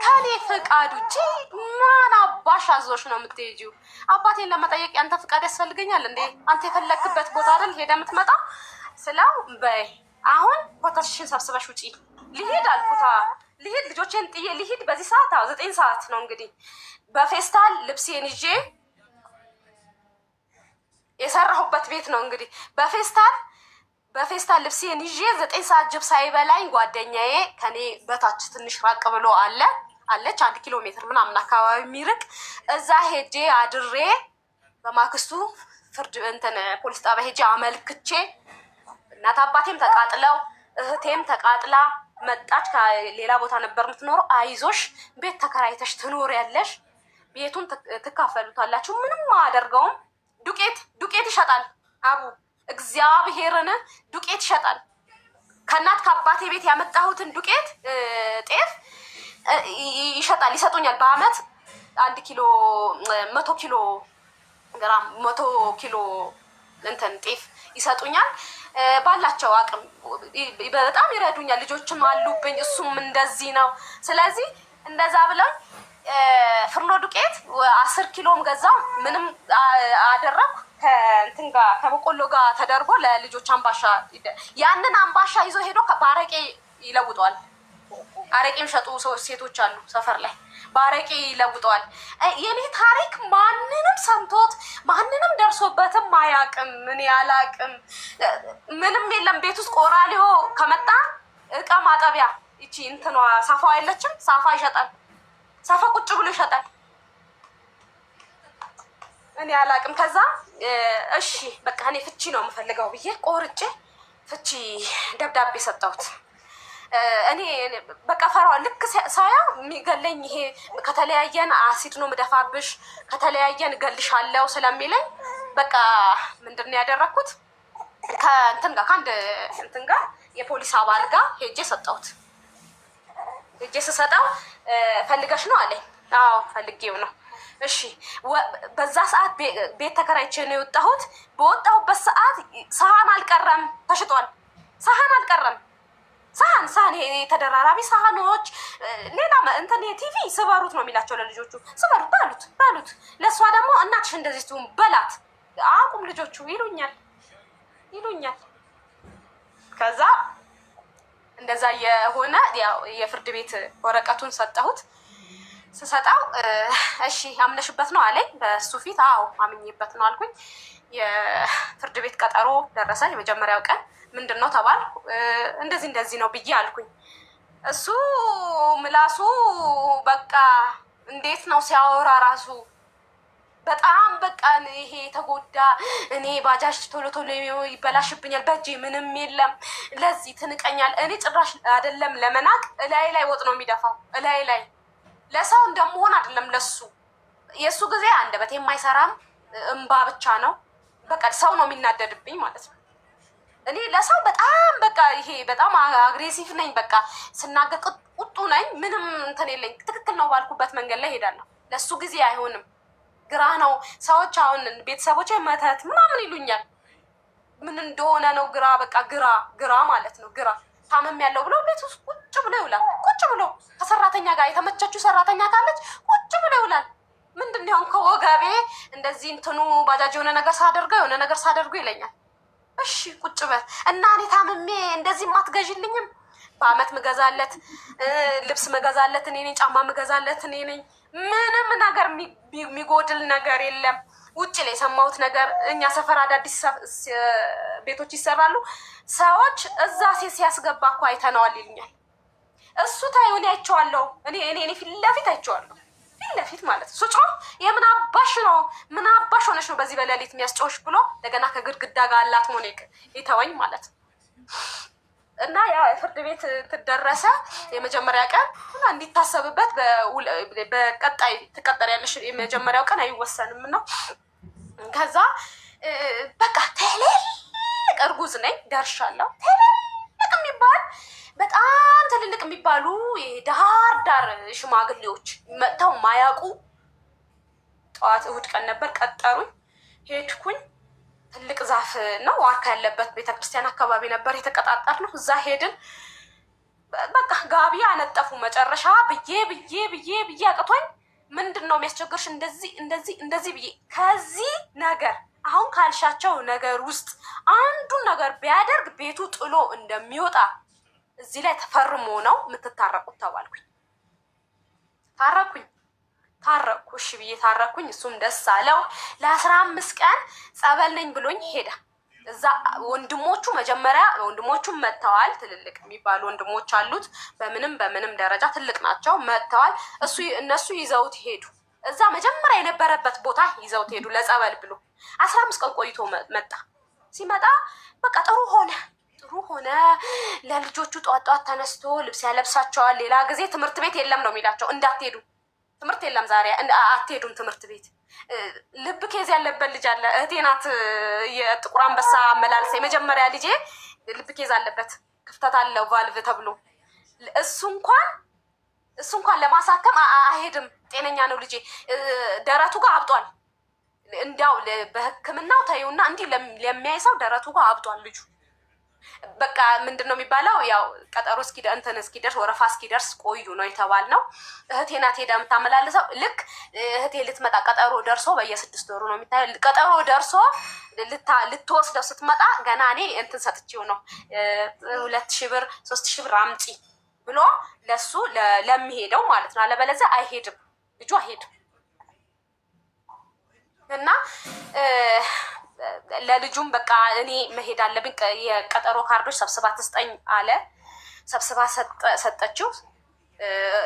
ከኔ ፍቃድ ውጪ ማን አባሽ አዞሽ ነው የምትሄጂው? አባቴን ለመጠየቅ ያንተ ፍቃድ ያስፈልገኛል እንዴ? አንተ የፈለክበት ቦታ አይደል ሄደ የምትመጣ ስለው በይ አሁን ኮተትሽን ሰብስበሽ ውጪ ልሂድ አልኩታ። ልሂድ ልጆቼን ጥዬ ልሂድ በዚህ ሰዓት 9 ሰዓት ነው እንግዲህ በፌስታል ልብሴን ይዤ የሰራሁበት ቤት ነው እንግዲህ በፌስታል ልብሴን ይዤ 9 ሰዓት ጅብ ሳይበላኝ ጓደኛዬ ከኔ በታች ትንሽ ራቅ ብሎ አለች 1 ኪሎ ሜትር ምናምን አካባቢ የሚርቅ እዛ ሄጄ አድሬ በማግስቱ ፍርድ ፖሊስ ጣቢያ ሄጄ አመልክቼ እናት አባቴም ተቃጥለው እህቴም ተቃጥላ መጣች። ከሌላ ቦታ ነበር የምትኖረው። አይዞሽ ቤት ተከራይተሽ ትኖሪያለሽ፣ ቤቱን ትካፈሉታላችሁ፣ ምንም አያደርገውም። ዱቄት ይሸጣል አቡ እግዚአብሔርን ዱቄት ይሸጣል። ከእናት ከአባቴ ቤት ያመጣሁትን ዱቄት ጤፍ ይሸጣል፣ ይሰጡኛል። በአመት 1 ኪሎ 100 ኪሎ ግራም 100 ኪሎ ጤፍ ይሰጡኛል። ባላቸው አቅም በጣም ይረዱኛል። ልጆችም አሉብኝ፣ እሱም እንደዚህ ነው። ስለዚህ እንደዛ ብለው ፍርኖ ዱቄት 10 ኪሎም ገዛው። ምንም አደረኩ ከእንትን ጋር ከበቆሎ ጋር ተደርጎ ለልጆች አምባሻ። ያንን አምባሻ ይዞ ሄዶ በአረቄ ይለውጠዋል። አረቄ የሚሸጡ ሴቶች አሉ ሰፈር ላይ፣ በአረቄ ይለውጠዋል። የኔ ታሪክ ማንንም ሰምቶት ማንንም ደርሶበትም አያውቅም። እኔ አላውቅም፣ ምንም የለም። ቤት ውስጥ ቆራሊዮ ከመጣ እቃ ማጠቢያ ይቺ እንትኗ ሳፋ የለችም፣ ሳፋ ይሸጣል። ሳፋ ቁጭ ብሎ ይሸጣል። እኔ አላውቅም። ከዛ እሺ በቃ እኔ ፍቺ ነው የምፈልገው ብዬ ቆርጬ ፍቺ ደብዳቤ ሰጠሁት። እኔ በቃ ፈራዋ ልክ ሳያው የሚገለኝ ይሄ ከተለያየን አሲድ ነው ምደፋብሽ፣ ከተለያየን እገልሻለሁ ስለሚለኝ በቃ ምንድን ነው ያደረኩት ከአንድ እንትን ጋር የፖሊስ አባል ጋር ሄጄ ሰጠሁት። ሄጄ ስሰጠው ፈልገሽ ነው አለኝ። አዎ ፈልጌው ነው። እሺ በዛ ሰዓት ቤት ተከራይቼ ነው የወጣሁት። በወጣሁበት ሰዓት ሳህን አልቀረም ተሽጧል። ሳህን አልቀረም። ሳህን ይሄ ተደራራቢ ሳህኖች፣ ሌላ እንትን ቲቪ ስበሩት ነው የሚላቸው ለልጆቹ። ስበሩት ባሉት ለእሷ ደግሞ እናትሽ እንደዚህ ትሁን በላት አቁም ልጆቹ ይሉኛል። ከዛ እንደዛ የሆነ የፍርድ ቤት ወረቀቱን ሰጠሁት። ስሰጣው እሺ አምነሽበት ነው አለኝ። በሱ ፊት አዎ አምኜበት ነው አልኩኝ። የፍርድ ቤት ቀጠሮ ደረሰ። የመጀመሪያው ቀን ምንድን ነው ተባልኩ። እንደዚህ ነው ብዬ አልኩኝ። እሱ ምላሱ በቃ እንዴት ነው ሲያወራ ራሱ በጣም በቃ ይሄ ተጎዳ። እኔ ባጃጅ ቶሎ ይበላሽብኛል፣ በእጄ ምንም የለም፣ ለዚህ ትንቀኛል። እኔ ጭራሽ አይደለም ለመናቅ ላይ ወጥ ነው የሚደፋው። ላይ ለሰው እንደመሆን አይደለም ለሱ። የእሱ ጊዜ አንደበት የማይሰራም እንባ ብቻ ነው። በቃ ሰው ነው የሚናደድብኝ ማለት ነው። እኔ ለሰው በጣም በቃ ይሄ በጣም አግሬሲቭ ነኝ። በቃ ስናገር ቁጡ ነኝ። ምንም እንትን የለኝ። ትክክል ነው ባልኩበት መንገድ ላይ ሄዳለሁ። ለሱ ጊዜ አይሆንም። ግራ ነው። ሰዎች አሁን ቤተሰቦች መተት ምናምን ይሉኛል። ምን እንደሆነ ነው ግራ በቃ ግራ ማለት ነው። ግራ ታመም ያለው ብሎ ቤት ውስጥ ቁጭ ብሎ ይውላል። ቁጭ ብሎ ከሰራተኛ ጋር የተመቸችው ሰራተኛ ካለች ቁጭ ብሎ ይውላል። ምንድነው ከወገቤ እንደዚህ እንትኑ ባጃጅ የሆነ ነገር ሳደርገው ይለኛል። እሺ ቁጭ በል እና እኔ ታምሜ እንደዚህ ማትገዥልኝም? በአመት ምገዛለት ልብስ ምገዛለት እኔ ነኝ፣ ጫማ ምገዛለት እኔ ነኝ። ምንም ነገር የሚጎድል ነገር የለም። ውጭ ላይ የሰማሁት ነገር እኛ ሰፈር አዳዲስ ቤቶች ይሰራሉ። ሰዎች እዛ ሴት ሲያስገባ እኮ አይተነዋል ይሉኛል። እሱ ታዩን አይቼዋለሁ። እኔ ፊት ለፊት አይቼዋለሁ። ፊት ለፊት ማለት ስጮ የምን አባሽ ነው ምን አባሽ ሆነሽ ነው በዚህ በሌሊት የሚያስጮሽ ብሎ እንደገና ከግድግዳ ጋር አላት ሞኔክ ይተወኝ ማለት እና ያ ፍርድ ቤት ትደረሰ የመጀመሪያ ቀን እንዲታሰብበት በቀጣይ ትቀጠሪያለሽ። የመጀመሪያው ቀን አይወሰንም ነው። ከዛ በቃ ትልልቅ እርጉዝ ነኝ ደርሻለሁ። ትልልቅ የሚባል በጣም ትልልቅ የሚባሉ ዳር ዳር ሽማግሌዎች መጥተው ማያውቁ ጠዋት እሑድ ቀን ነበር ቀጠሩኝ። ሄድኩኝ። ትልቅ ዛፍ ነው ዋርካ ያለበት ቤተክርስቲያን አካባቢ ነበር የተቀጣጠርነው። እዛ ሄድን። በቃ ጋቢ አነጠፉ። መጨረሻ ብዬ አቅቶኝ ምንድን ነው የሚያስቸግርሽ እንደዚህ ብዬ ከዚህ ነገር አሁን ካልሻቸው ነገር ውስጥ አንዱን ነገር ቢያደርግ ቤቱ ጥሎ እንደሚወጣ እዚህ ላይ ተፈርሞ ነው የምትታረቁት ተባልኩኝ። ታረኩ። እሺ ብዬ ታረኩኝ። እሱም ደስ አለው። ለ15 ቀን ጸበል ነኝ ብሎኝ ሄደ። እዛ ወንድሞቹም መጥተዋል። ትልልቅ የሚባሉ ወንድሞች አሉት። በምንም ደረጃ ትልቅ ናቸው። መጥተዋል። እነሱ ይዘውት ሄዱ። እዛ መጀመሪያ የነበረበት ቦታ ይዘውት ሄዱ ለጸበል ብሎ 15 ቀን ቆይቶ መጣ። ሲመጣ በቃ ጥሩ ሆነ። ለልጆቹ ጠዋት ተነስቶ ልብስ ያለብሳቸዋል። ሌላ ጊዜ ትምህርት ቤት የለም ነው የሚላቸው። እንዳትሄዱ ትምህርት የለም ዛሬ አትሄዱም ትምህርት ቤት። ልብ ኬዝ ያለበት ልጅ አለ። እህቴ ናት የጥቁር አንበሳ አመላለሰ የመጀመሪያ ልጄ ልብ ኬዝ አለበት፣ ክፍተት አለው ቫልቭ ተብሎ እሱ እንኳን ለማሳከም አይሄድም። ጤነኛ ነው ልጄ። ደረቱ ጋር አብጧል። እንዲያው በሕክምናው ታዩና እንዲህ ለሚያይ ሰው ደረቱ ጋር አብጧል ልጁ። በቃ ምንድን ነው የሚባለው? ያው ቀጠሮ እስኪደርስ ወረፋ እስኪደርስ ቆዩ ነው የተባልነው። እህቴ ናት ሄዳ የምታመላልሰው። ልክ እህቴ ልትመጣ ቀጠሮ ደርሶ በየ6 ወሩ ነው የሚታየው። ቀጠሮ ደርሶ ልትወስደው ስትመጣ ገና እኔ እንትን ሰጥቼው ነው 2,000 ብር 3,000 ብር አምጪ ብሎ ለሱ ለሚሄደው ማለት ነው። አለበለዚያ አይሄድም ልጁ አይሄድም። እና ለልጁም በቃ እኔ መሄድ አለብኝ የቀጠሮ ካርዶች ሰብስባ ትስጠኝ አለ። ሰብስባ ሰጠችው።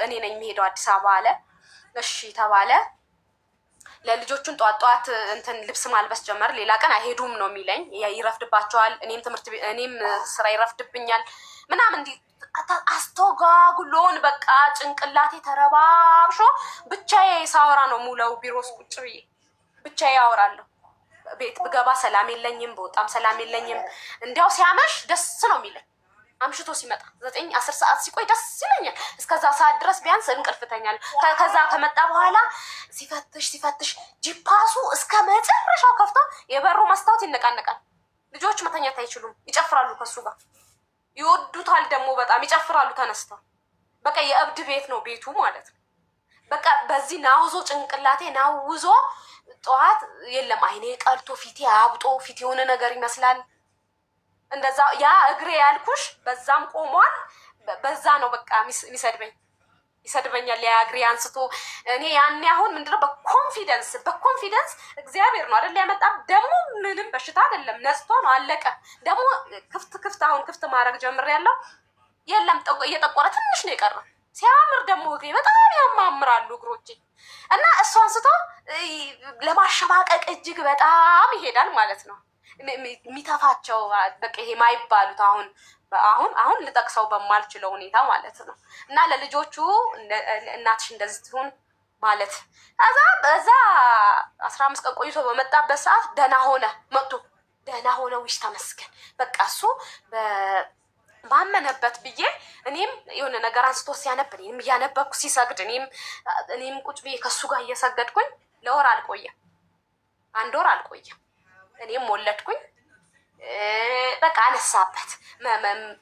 እኔ ነኝ የሚሄደው አዲስ አበባ አለ። እሺ ተባለ። ለልጆቹን ጧት እንትን ልብስ ማልበስ ጀመር። ሌላ ቀን አይሄዱም ነው የሚለኝ። ይረፍድባቸዋል፣ እኔም ስራ ይረፍድብኛል ምናምን እንዲህ አስተጓጉሎን በቃ ጭንቅላቴ ተረባብሾ ብቻዬ ሳወራ ነው ሙለው ቢሮ ውስጥ ቁጭ ብዬ ብቻዬ ያወራለሁ። ቤት ብገባ ሰላም የለኝም፣ በወጣም ሰላም የለኝም። እንዲያው ሲያመሽ ደስ ነው የሚለኝ። አምሽቶ ሲመጣ 9-10 ሰዓት ሲቆይ ደስ ይለኛል። እስከዛ ሰዓት ድረስ ቢያንስ እንቅልፍተኛል። ከዛ ከመጣ በኋላ ሲፈትሽ ጂፓሱ እስከ መጨረሻው ከፍቶ የበሩ መስታወት ይነቃነቃል። ልጆች መተኛት አይችሉም፣ ይጨፍራሉ። ከሱ ጋር ይወዱታል ደግሞ በጣም ይጨፍራሉ ተነስተው። በቃ የእብድ ቤት ነው ቤቱ ማለት ነው። በቃ በዚህ ናውዞ ጭንቅላቴ ናውዞ ጠዋት የለም አይኔ ቀልቶ ፊቴ አብጦ ፊቴ የሆነ ነገር ይመስላል። እንደዛ ያ እግሬ ያልኩሽ በዛም ቆሟል። በዛ ነው በቃ ይሰድበኛል። ያ እግሬ አንስቶ እኔ ያኔ አሁን ምንድነው በኮንፊደንስ እግዚአብሔር ነው አይደል ያመጣ። ደግሞ ምንም በሽታ አይደለም ነስቶ ነው አለቀ። ደግሞ ክፍት ማድረግ ጀምሬያለሁ። የለም እየጠቆረ ትንሽ ነው የቀረው። ሲያምር ደግሞ እግሬ በጣም ያማምራሉ እግሮቼ። እና እሱ አንስቶ ለማሸማቀቅ እጅግ በጣም ይሄዳል ማለት ነው። የሚተፋቸው በቃ ይሄ ማይባሉት አሁን ልጠቅሰው በማልችለው ሁኔታ ማለት ነው። እና ለልጆቹ እናትሽ እንደዚህ ትሁን ማለት ከዛ በዛ 15 ቀን ቆይቶ በመጣበት ሰዓት ደህና ሆነ። ውሽ ተመስገን በቃ እሱ ባመነበት ብዬ እኔም የሆነ ነገር አንስቶ ሲያነብ እኔም እያነበብኩ ሲሰግድ እኔም ቁጭ ብዬ ከሱ ጋር እየሰገድኩኝ ለወር አልቆየም፣ 1 ወር አልቆየም። እኔም ወለድኩኝ። በቃ አነሳበት፣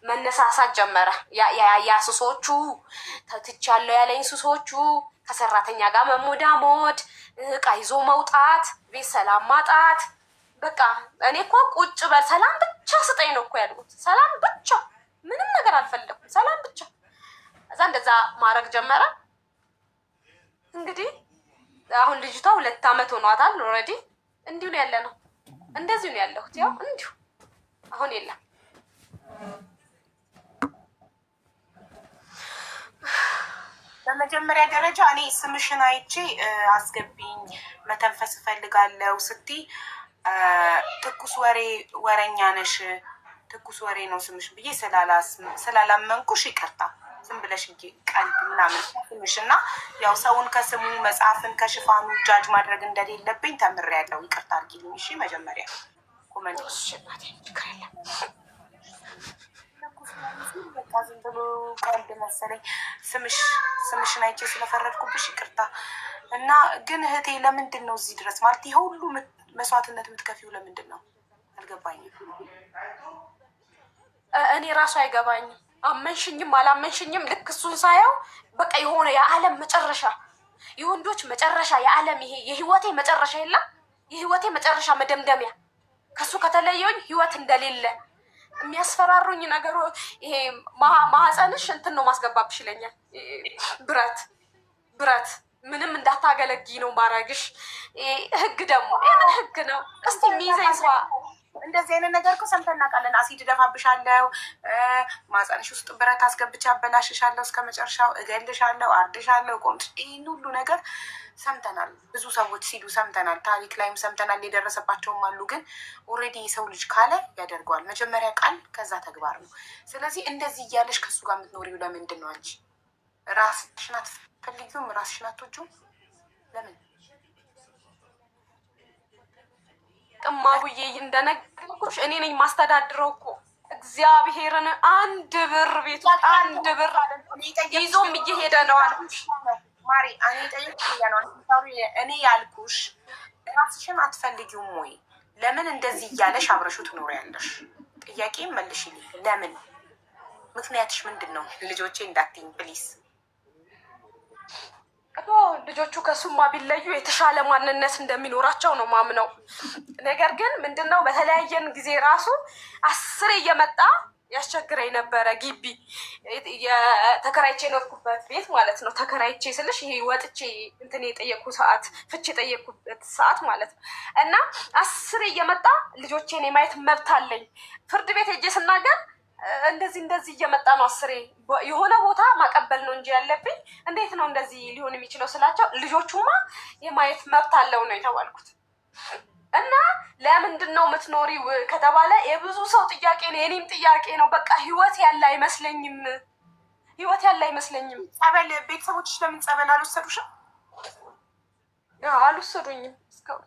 መነሳሳት ጀመረ። ያ ሱሶቹ ትቻለሁ ያለኝ ሱሶቹ ከሰራተኛ ጋር መሞዳሞድ፣ እቃ ይዞ መውጣት፣ ቤት ሰላም ማጣት። በቃ እኔ እኮ ቁጭ በል ሰላም ብቻ ስጠኝ ነው እኮ ያልኩት። ሰላም ብቻ፣ ምንም ነገር አልፈለኩም፣ ሰላም ብቻ። እዛ እንደዛ ማድረግ ጀመረ። እንግዲህ አሁን ልጅቷ 2 ዓመት ሆኗታል። ኦልሬዲ እንዲሁ ነው ያለ ነው፣ እንደዚሁ ነው ያለሁት። ያው እንዲሁ አሁን የለም። በመጀመሪያ ደረጃ እኔ ስምሽን አይቼ አስገቢኝ መተንፈስ እፈልጋለሁ ስትይ ትኩስ ወሬኛ ነሽ፣ ትኩስ ወሬ ነው ስምሽ ብዬ ስላላመንኩሽ ይቅርታ። ዝም ብለሽ ቀልድ ምናምን ስምሽ እና ያው ሰውን ከስሙ መጽሐፍን ከሽፋኑ ጃጅ ማድረግ እንደሌለብኝ ተምሬያለሁ። ይቅርታ አድርጊልኝ እሺ። መጀመሪያ ኮመንት በቃ ዝም ብሎ ቀልድ መሰለኝ። ስምሽን አይቼ ስለፈረድኩብሽ ይቅርታ። እና ግን እህቴ ለምንድን ነው እዚህ ድረስ ማለት ይሄ ሁሉ መስዋዕትነት የምትከፊው ለምንድን ነው? አልገባኝም። እኔ ራሱ አይገባኝም። አመንሽኝም አላመንሽኝም ልክ እሱን ሳየው በቃ የሆነ የዓለም መጨረሻ፣ የወንዶች መጨረሻ፣ የዓለም ይሄ የህይወቴ መጨረሻ የለም የህይወቴ መጨረሻ መደምደሚያ፣ ከሱ ከተለየኝ ህይወት እንደሌለ የሚያስፈራሩኝ ነገሮች። ይሄ ማህፀንሽ እንትን ነው ማስገባብሽ ይለኛል። ብረት ምንም እንዳታገለጊ ነው ማረግሽ። ህግ ደግሞ የምን ህግ ነው? እስቲ የሚይዘኝ ሰው እንደዚህ አይነት ነገር እኮ ሰምተን እናውቃለን። አሲድ እደፋብሻለሁ፣ ማህፀንሽ ውስጥ ብረት አስገብቼ አበላሽሻለሁ፣ እስከ መጨረሻው እገልሻለሁ፣ አርድሻለሁ፣ ቆምሽ። ይህን ሁሉ ነገር ሰምተናል። ብዙ ሰዎች ሲሉ ሰምተናል። ታሪክ ላይም ሰምተናል። የደረሰባቸውም አሉ። ግን ኦልሬዲ የሰው ልጅ ካለ ያደርገዋል። መጀመሪያ ቃል ከዛ ተግባር ነው። ስለዚህ እንደዚህ እያለሽ ከሱ ጋር የምትኖሪው ለምንድን ነው? አንቺ ራስሽን አትፈልጊውም? ራስሽን አትወጂውም? ለምን? ጥማቡዬ እንደነገርኩሽ እኔ ነኝ ማስተዳድረው እኮ እግዚአብሔርን። አንድ ብር ቤቱ አንድ ብር ይዞም እየሄደ ነው አልኩሽ ማሪ። እኔ ያልኩሽ ራስሽን አትፈልጊውም ወይ? ለምን እንደዚህ እያለሽ አብረሽው ትኖሪያለሽ? ጥያቄ መልሽልኝ። ለምን? ምክንያትሽ ምንድን ነው? ልጆቼ እንዳትይኝ ፕሊስ። ልጆቹ ከሱማ ቢለዩ የተሻለ ማንነት እንደሚኖራቸው ነው ማምነው። ነገር ግን ምንድነው በተለያየን ጊዜ ራሱ 10 እየመጣ ያስቸግረኝ ነበረ። ግቢ ተከራይቼ የኖርኩበት ቤት ማለት ነው። ተከራይቼ ስልሽ ይሄ ወጥቼ እንትን የጠየቅኩ ሰዓት ፍቺ የጠየቅኩበት ሰዓት ማለት ነው። እና 10 እየመጣ ልጆቼን የማየት መብት አለኝ። ፍርድ ቤት ሄጄ ስናገር እንደዚህ እየመጣ ነው 10 የሆነ ቦታ ማቀበል ነው እንጂ ያለብኝ እንዴት ነው እንደዚህ ሊሆን የሚችለው ስላቸው፣ ልጆቹማ የማየት መብት አለው ነው የተባልኩት። እና ለምንድን ነው የምትኖሪው ከተባለ የብዙ ሰው ጥያቄ ነው፣ የኔም ጥያቄ ነው። በቃ ህይወት ያለ አይመስለኝም። ጸበል ቤተሰቦችሽ ለምን ጸበል አልወሰዱሽም? አልወሰዱኝም እስካሁን።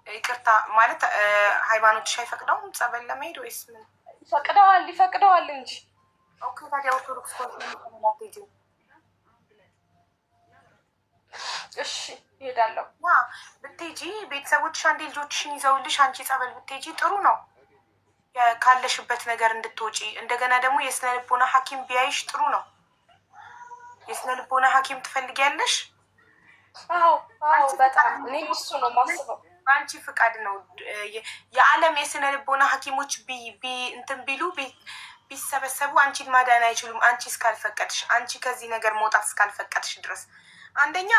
ይቅርታ ማለት ሃይማኖትሽ አይፈቅደውም ጸበል ለመሄድ ወይስ ምን? ይፈቅደዋል እንጂ። ኦኬ ታዲያ ኦርቶዶክስ ኮንፈረንስ እሺ ይሄዳለሁ። ብትሄጂ ቤተሰቦችሽ አንዴ ልጆችሽን ይዘውልሽ አንቺ ጸበል ብትሄጂ ጥሩ ነው፣ ካለሽበት ነገር እንድትወጪ። እንደገና ደግሞ የስነ ልቦና ሐኪም ቢያይሽ ጥሩ ነው። የስነ ልቦና ሐኪም ትፈልጊያለሽ? አዎ በጣም እኔ እሱ ነው ማስበው። በአንቺ ፍቃድ ነው። የዓለም የስነ ልቦና ሐኪሞች እንትን ቢሉ ቢሰበሰቡ አንቺን ማዳን አይችሉም። አንቺ እስካልፈቀድሽ፣ አንቺ ከዚህ ነገር መውጣት እስካልፈቀድሽ ድረስ አንደኛ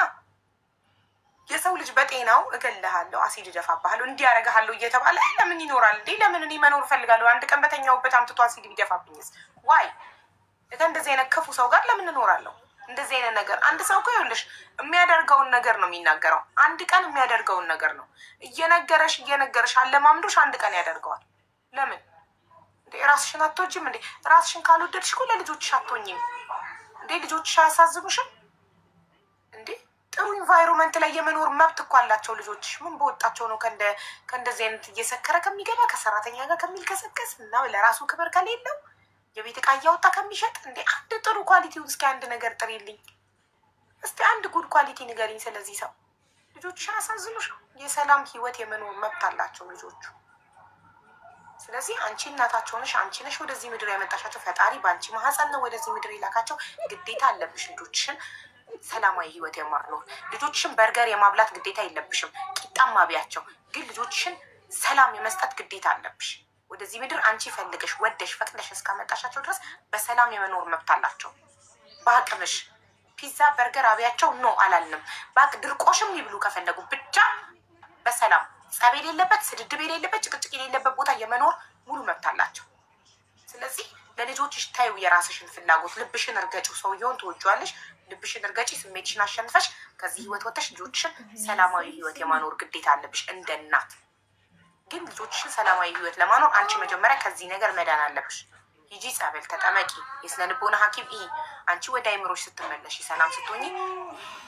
የሰው ልጅ በጤናው እገልሃለሁ፣ አሲድ እደፋብሃለሁ፣ እንዲያረግሃለሁ እየተባለ ለምን ይኖራል እንዴ? ለምን እኔ መኖር እፈልጋለሁ። አንድ ቀን በተኛውበት አምጥቶ አሲድ ቢደፋብኝስ? ዋይ እንደዚህ አይነት ክፉ ሰው ጋር ለምን እኖራለሁ? እንደዚህ አይነት ነገር አንድ ሰው እኮ ይኸውልሽ የሚያደርገውን ነገር ነው የሚናገረው። አንድ ቀን የሚያደርገውን ነገር ነው እየነገረሽ አለማምዶሽ አንድ ቀን ያደርገዋል። ለምን እንዴ? ራስሽን አትወጂም እንዴ? ራስሽን ካልወደድሽ እኮ ለልጆችሽ አትሆኝም እንዴ? ልጆችሽ አያሳዝኑሽም እንዴ? ጥሩ ኢንቫይሮንመንት ላይ የመኖር መብት እኮ አላቸው ልጆችሽ። ምን በወጣቸው ነው ከእንደዚህ አይነት እየሰከረ ከሚገባ ከሰራተኛ ጋር ከሚልከሰከስ እና ለራሱ ክብር ከሌለው የቤት ዕቃ እያወጣ ከሚሸጥ እንዴ? አንድ ጥሩ ኳሊቲውን እስኪ አንድ ነገር ጥሪልኝ እስቲ፣ አንድ ጉድ ኳሊቲ ንገሪኝ ስለዚህ ሰው። ልጆችሽ አያሳዝኑሽ? የሰላም ህይወት የመኖር መብት አላቸው ልጆቹ። ስለዚህ አንቺ እናታቸው ነሽ፣ አንቺ ነሽ ወደዚህ ምድር ያመጣሻቸው። ፈጣሪ በአንቺ ማህፀን ነው ወደዚህ ምድር የላካቸው። ግዴታ አለብሽ ልጆችሽን ሰላማዊ ህይወት የማኖር። ልጆችሽን በርገር የማብላት ግዴታ የለብሽም፣ ቂጣም ማብያቸው። ግን ልጆችሽን ሰላም የመስጠት ግዴታ አለብሽ። ወደዚህ ምድር አንቺ ፈልገሽ ወደሽ ፈቅደሽ እስካመጣሻቸው ድረስ በሰላም የመኖር መብት አላቸው። በአቅምሽ ፒዛ በርገር አብያቸው ኖ አላልንም። በአቅ ድርቆሽም ይብሉ ከፈለጉ ብቻ በሰላም ጸብ የሌለበት ስድድብ የሌለበት ጭቅጭቅ የሌለበት ቦታ የመኖር ሙሉ መብት አላቸው። ስለዚህ ለልጆችሽ ታዩ የራስሽን ፍላጎት። ልብሽን እርገጪው። ሰውየውን ትወጂዋለሽ፣ ልብሽን እርገጪ። ስሜትሽን አሸንፈሽ ከዚህ ህይወት ወጥተሽ ልጆችሽን ሰላማዊ ህይወት የማኖር ግዴታ አለብሽ እንደ እናት። ግን ልጆችሽን ሰላማዊ ህይወት ለማኖር አንቺ መጀመሪያ ከዚህ ነገር መዳን አለብሽ። ሂጂ ጸበል ተጠመቂ፣ የስነ ልቦና ሐኪም ይሄ አንቺ ወደ አይምሮች ስትመለሽ ሰላም ስትሆኚ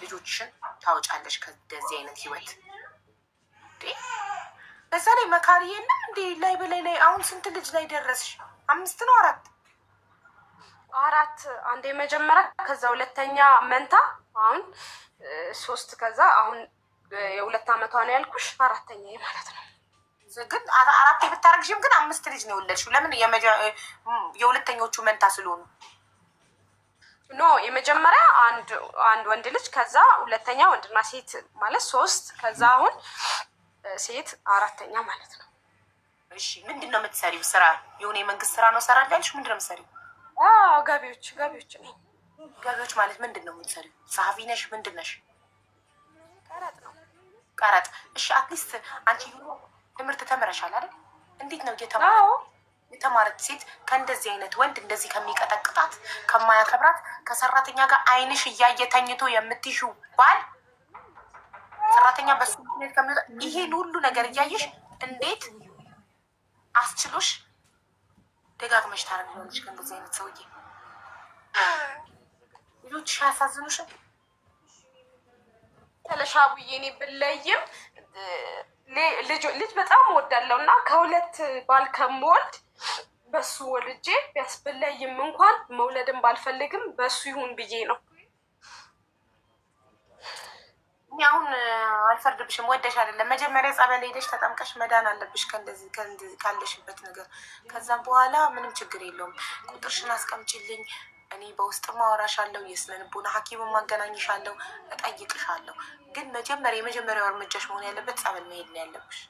ልጆችሽን ታወጫለሽ ከዚህ አይነት ህይወት። በዛ ላይ መካሪ የለም እንዴ? ላይ በላይ ላይ አሁን ስንት ልጅ ላይ ደረስሽ? 5 ነው 4? አንዴ መጀመሪያ፣ ከዛ ሁለተኛ መንታ፣ አሁን 3፣ ከዛ አሁን የ2 ዓመቷ ነው ያልኩሽ፣ 4ኛ ማለት ነው። ግን 4 ብታረግሽም ግን 5 ልጅ ነው የወለድሽው። ለምን? የሁለተኞቹ መንታ ስለሆኑ ኖ የመጀመሪያ አንድ ወንድ ልጅ፣ ከዛ ሁለተኛ ወንድና ሴት ማለት 3፣ ከዛ አሁን ሴት 4ኛ ማለት ነው። እሺ ምንድን ነው የምትሰሪው ስራ? የሆነ የመንግስት ስራ ነው ሰራል ያልሽ? ምንድን ነው የምትሰሪው? ገቢዎች ነኝ። ገቢዎች ማለት ምንድን ነው የምትሰሪው? ጸሐፊ ነሽ? ምንድን ነሽ? ቀረጥ ነው። ቀረጥ። እሺ አትሊስት አንቺ ትምህርት ተምረሻል አይደል? እንዴት ነው የተማረች ሴት ከእንደዚህ አይነት ወንድ እንደዚህ ከሚቀጠቅጣት ከማያከብራት ከሰራተኛ ጋር አይንሽ እያየ ተኝቶ የምትይዥው ባል ሰራተኛ በሱ ምክንያት ከሚወጣ ይሄን ሁሉ ነገር እያየሽ እንዴት አስችሎሽ ደጋግመሽ ታረግልሽ ከእንደዚህ አይነት ሰውዬ? ልጆችሽ አያሳዝኑሽም? ተለሻቡዬ እኔ ብለይም ልጅ በጣም እወዳለሁ እና ከ2 ባል ከምወልድ በሱ ወልጄ ቢያስበላይም እንኳን መውለድም ባልፈልግም በሱ ይሁን ብዬ ነው። አሁን አልፈርድብሽም። ወደሽ አይደለም። መጀመሪያ ጸበል ሄደሽ ተጠምቀሽ መዳን አለብሽ ከእንደዚህ ካለሽበት ነገር። ከዛም በኋላ ምንም ችግር የለውም። ቁጥርሽን አስቀምጪልኝ፣ እኔ በውስጥ ማወራሻለሁ፣ የስነ ልቦና ሐኪም ማገናኝሻለሁ፣ እጠይቅሻለሁ። ግን የመጀመሪያው እርምጃሽ መሆን ያለበት ጸበል መሄድ ነው ያለብሽ።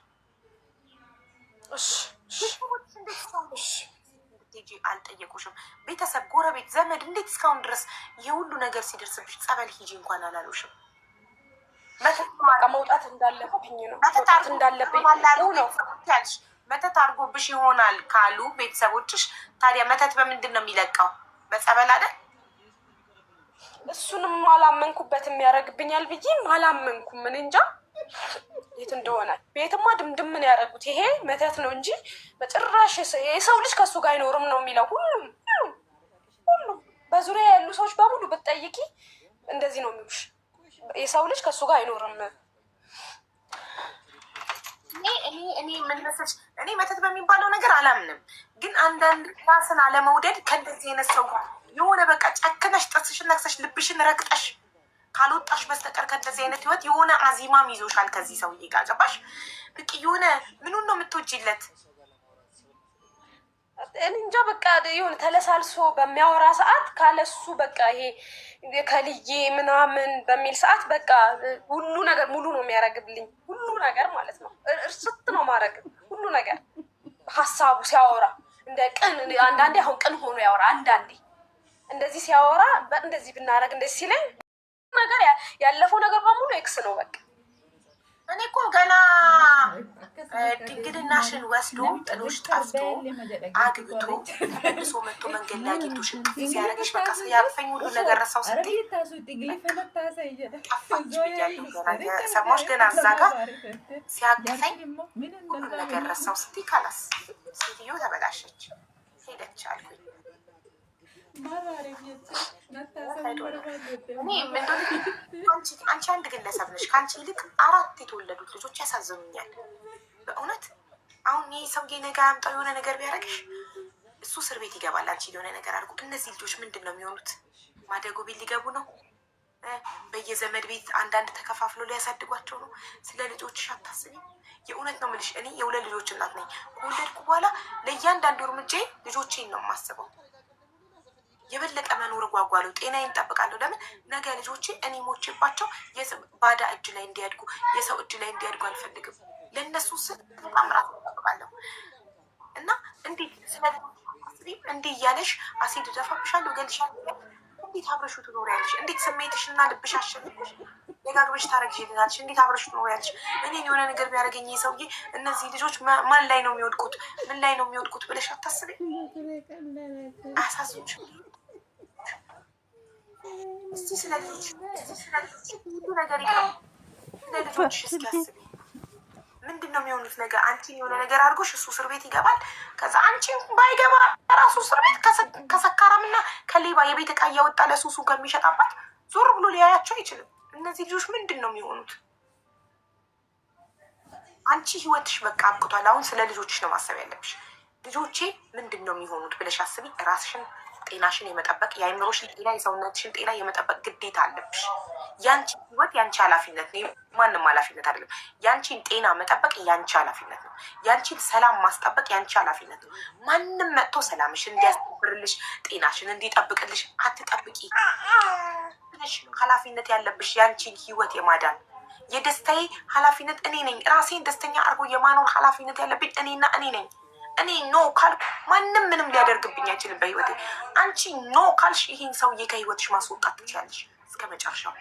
ሂጂ። አልጠየቁሽም? ቤተሰብ፣ ጎረቤት፣ ዘመድ እንዴት እስካሁን ድረስ የሁሉ ነገር ሲደርስብሽ ጸበል ሂጂ እንኳን አላሉሽም? መውጣት እንዳለብኝ ነው መውጣት እንዳለብኝ ነው ያልሽ። መተት አድርጎብሽ ይሆናል ካሉ ቤተሰቦችሽ፣ ታዲያ መተት በምንድን ነው የሚለቀው? በጸበል አይደል? እሱንም አላመንኩበትም። ያደርግብኛል ብዬም አላመንኩም። ምን እንጃ የት እንደሆነ ቤትማ ድምድምን ያደረጉት ይሄ መተት ነው እንጂ በጭራሽ የሰው ልጅ ከሱ ጋር አይኖርም ነው የሚለው። ሁሉም በዙሪያ ያሉ ሰዎች በሙሉ ብትጠይቂ እንደዚህ ነው የሚሉሽ። የሰው ልጅ ከሱ ጋር አይኖርም። እኔ ምን መሰለሽ፣ እኔ መተት በሚባለው ነገር አላምንም። ግን አንዳንድ ራስን አለመውደድ ከእንደዚህ አይነት ሰው ጋር የሆነ በቃ ጨክነሽ ጥርስሽን ነክሰሽ ልብሽን ረግጠሽ ካልወጣሽ በስተቀር ከእንደዚህ አይነት ህይወት የሆነ አዚማም ይዞሻል ከዚህ ሰውዬ ጋር ገባሽ? በቃ የሆነ ምኑን ነው የምትወጂለት? እንጃ በቃ የሆነ ተለሳልሶ በሚያወራ ሰዓት ካለሱ በቃ ይሄ ከልዬ ምናምን በሚል ሰዓት በቃ ሁሉ ነገር ሙሉ ነው የሚያደርግልኝ። ሁሉ ነገር ማለት ነው እርስት ነው ማድረግ ሁሉ ነገር ሀሳቡ ሲያወራ እንደ ቅን አንዳንዴ አሁን ቅን ሆኖ ያወራ አንዳንዴ እንደዚህ ሲያወራ እንደዚህ ብናደርግ እንደዚህ ሲለኝ ነገር ያለፈው ነገር በሙሉ ኤክስ ነው በቃ። እኔ እኮ ገና ድንግልናሽን ወስዶ ጥሎሽ ጠፍቶ አግብቶ መልሶ መጥቶ መንገድ ላይ አግኝቶሽ ሲያደርግሽ በቃ ያቅፈኝ ሁሉ ነገር ረሳው ስትይ ጠፋች ብያለሁ። ገና ሰማሽ ገና እዛ ጋር ሲያቅፈኝ ሁሉ ነገር ረሳው ስትይ ካላስ ሴትዮ ተበላሸች ሄደች አልኩኝ። አንቺ አንድ ግለሰብ ነሽ። ከአንቺ ይልቅ 4 የተወለዱት ልጆች ያሳዝኑኛል በእውነት። አሁን ይህ ሰውዬ ነገ አምጣው የሆነ ነገር ቢያደርግሽ እሱ እስር ቤት ይገባል። አንቺ የሆነ ነገር አድርጎ እነዚህ ልጆች ምንድን ነው የሚሆኑት? ማደጎ ቤት ሊገቡ ነው። በየዘመድ ቤት አንዳንድ ተከፋፍሎ ሊያሳድጓቸው ነው። ስለ ልጆችሽ አታስቢ። የእውነት ነው የምልሽ። እኔ የሁለት ልጆች እናት ነኝ። ከወለድኩ በኋላ ለእያንዳንዱ እርምጃ ልጆቼን ነው የማስበው። የበለጠ መኖር ጓጓለሁ። ጤናዬን እጠብቃለሁ። ለምን ነገ ልጆቼ እኔ ሞቼባቸው ባዳ እጅ ላይ እንዲያድጉ፣ የሰው እጅ ላይ እንዲያድጉ አልፈልግም። ለእነሱ ስል በጣም ራሱ እጠብቃለሁ። እና እንዴት ስለ እንዲህ እያለሽ አሲድ ደፋብሻለሁ፣ እገልሻለሁ። እንዴት አብረሹ ትኖሪያለሽ? እንዴት ስሜትሽና ልብሽ አሸንፈሽ ደጋግመሽ ታረግሽልናለሽ? እንዴት አብረሹ ትኖሪያለሽ? እኔን የሆነ ነገር ቢያደርገኝ ሰውዬ እነዚህ ልጆች ማን ላይ ነው የሚወድቁት? ምን ላይ ነው የሚወድቁት ብለሽ አታስቢ? አያሳዝንሽ? እስቲ ስለ ልጆች ሁሉ ነገር ይቀር። ስለ ልጆች እስኪ አስቢ። ምንድን ነው የሚሆኑት ነገር? አንቺን የሆነ ነገር አድርጎሽ እሱ እስር ቤት ይገባል። ከዛ አንቺን ባይገባ ራሱ እስር ቤት ከሰካራምና ከሌባ የቤት ዕቃ እያወጣ ለሱሱ ከሚሸጣባት ዞር ብሎ ሊያያቸው አይችልም። እነዚህ ልጆች ምንድን ነው የሚሆኑት? አንቺ ህይወትሽ በቃ አብቅቷል። አሁን ስለ ልጆችሽ ነው ማሰብ ያለብሽ። ልጆቼ ምንድን ነው የሚሆኑት ብለሽ አስቢ። ራስሽን ጤናሽን የመጠበቅ የአይምሮሽን ጤና የሰውነትሽን ጤና የመጠበቅ ግዴታ አለብሽ። ያንቺ ህይወት ያንቺ ኃላፊነት ነው፣ ማንም ኃላፊነት አይደለም። ያንቺን ጤና መጠበቅ ያንቺ ኃላፊነት ነው። ያንቺን ሰላም ማስጠበቅ ያንቺ ኃላፊነት ነው። ማንም መጥቶ ሰላምሽን እንዲያስከብርልሽ ጤናሽን እንዲጠብቅልሽ አትጠብቂ። ኃላፊነት ያለብሽ ያንቺን ህይወት የማዳን የደስታዬ ኃላፊነት እኔ ነኝ። ራሴን ደስተኛ አድርጎ የማኖር ኃላፊነት ያለብኝ እኔና እኔ ነኝ። እኔ ኖ ካልኩ ማንም ምንም ሊያደርግብኝ አይችልም በህይወቴ። አንቺ ኖ ካልሽ ይሄን ሰውዬ ከህይወትሽ ማስወጣት ትችያለሽ እስከ መጨረሻው።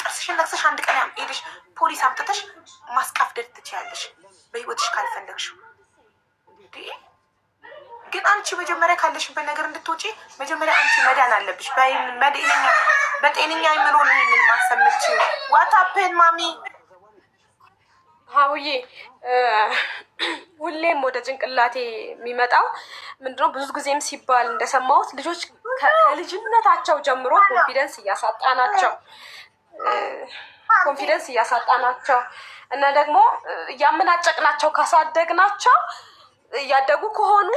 ጥርስሽን ነክሰሽ አንድ ቀን ሄደሽ ፖሊስ አምጥተሽ ማስቀፍደድ ትችያለሽ በህይወትሽ ካልፈለግሽው። ግን አንቺ መጀመሪያ ካለሽበት ነገር እንድትወጪ መጀመሪያ አንቺ መዳን አለብሽ። በጤነኛ አይምሮ ነው ምን ማሰምች ዋታፕን ማሚ ሀውዬ ሁሌም ወደ ጭንቅላቴ የሚመጣው ምንድነው፣ ብዙ ጊዜም ሲባል እንደሰማሁት ልጆች ከልጅነታቸው ጀምሮ ኮንፊደንስ እያሳጣናቸው እና ደግሞ እያመናጨቅናቸው ካሳደግናቸው እያደጉ ከሆኑ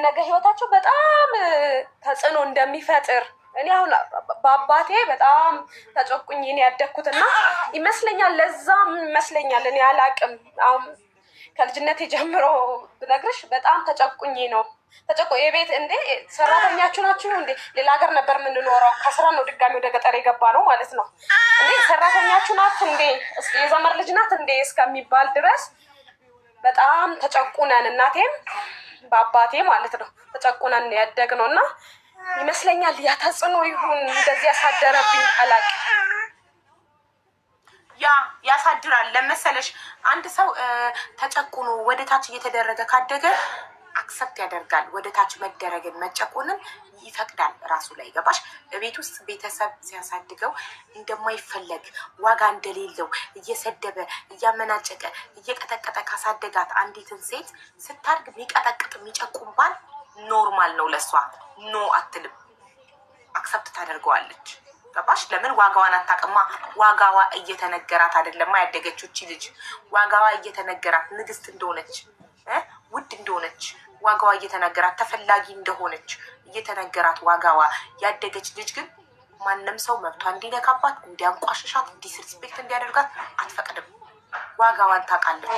ነገ ህይወታቸው በጣም ተጽዕኖ እንደሚፈጥር እኔ አሁን በአባቴ በጣም ተጨቁኝ ነው ያደግኩት እና ይመስለኛል፣ ለዛም ይመስለኛል እኔ አላቅም። አሁን ከልጅነቴ ጀምሮ ብነግርሽ በጣም ተጨቁኝ ነው። የቤት እንዴ ሰራተኛችሁ ናችሁ እንዴ? ሌላ ሀገር ነበር የምንኖረው። ከስራ ነው ድጋሚ ወደ ገጠር የገባ ነው ማለት ነው። እንዴ ሰራተኛችሁ ናት እንዴ? የዘመር ልጅ ናት እንዴ እስከሚባል ድረስ በጣም ተጨቁነን፣ እናቴም በአባቴ ማለት ነው ተጨቁነን ያደግነው እና ይመስለኛል ያ ተጽዕኖ ይሁን እንደዚህ ያሳደረብኝ አላውቅም። ያሳድራል። ለመሰለሽ አንድ ሰው ተጨቁኖ ወደ ታች እየተደረገ ካደገ አክሰፕት ያደርጋል። ወደ ታች መደረግን መጨቆንን ይፈቅዳል ራሱ ላይ ገባሽ። በቤት ውስጥ ቤተሰብ ሲያሳድገው እንደማይፈለግ ዋጋ እንደሌለው እየሰደበ እያመናጨቀ እየቀጠቀጠ ካሳደጋት አንዲትን ሴት ስታድግ የሚቀጠቅጥ የሚጨቁም ባል ኖርማል ነው ለሷ። ኖ አትልም፣ አክሰፕት ታደርገዋለች። ገባሽ? ለምን ዋጋዋን አታውቅማ። ዋጋዋ እየተነገራት አይደለማ ያደገችው እቺ ልጅ። ዋጋዋ እየተነገራት ንግስት እንደሆነች ውድ እንደሆነች ዋጋዋ እየተነገራት ተፈላጊ እንደሆነች እየተነገራት ዋጋዋ ያደገች ልጅ ግን ማንም ሰው መብቷ እንዲነካባት፣ እንዲያንቋሽሻት፣ ዲስሪስፔክት እንዲያደርጋት አትፈቅድም። ዋጋዋን ታውቃለች።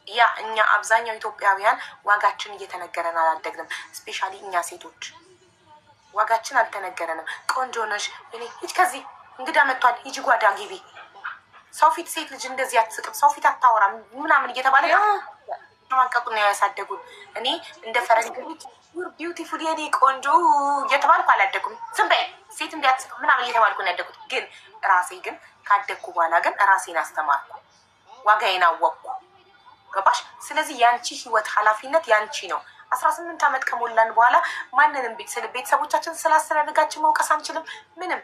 ያ እኛ አብዛኛው ኢትዮጵያውያን ዋጋችን እየተነገረን አላደግንም። ስፔሻሊ እኛ ሴቶች ዋጋችን አልተነገረንም። ቆንጆ ነሽ፣ እኔ ሂጅ፣ ከዚህ እንግዳ መጥቷል፣ ሂጂ ጓዳ ግቢ፣ ሰው ፊት ሴት ልጅ እንደዚህ አትስቅም፣ ሰው ፊት አታወራም ምናምን እየተባለ ማቀቁን ነው ያሳደጉን። እኔ እንደ ፈረንጅ ልጅ ቢዩቲፉል የኔ ቆንጆ እየተባልኩ አላደጉም። ዝም በይ ሴት እንዲያትስቅም ምናምን እየተባልኩ ነው ያደጉት። ግን ራሴ ግን ካደግኩ በኋላ ግን ራሴን አስተማርኩ፣ ዋጋዬን አወቅኩ። ገባሽ? ስለዚህ ያንቺ ህይወት ኃላፊነት ያንቺ ነው። 18 ዓመት ከሞላን በኋላ ማንንም ቤተሰቦቻችን ስላስተዳደጋችን መውቀስ አንችልም። ምንም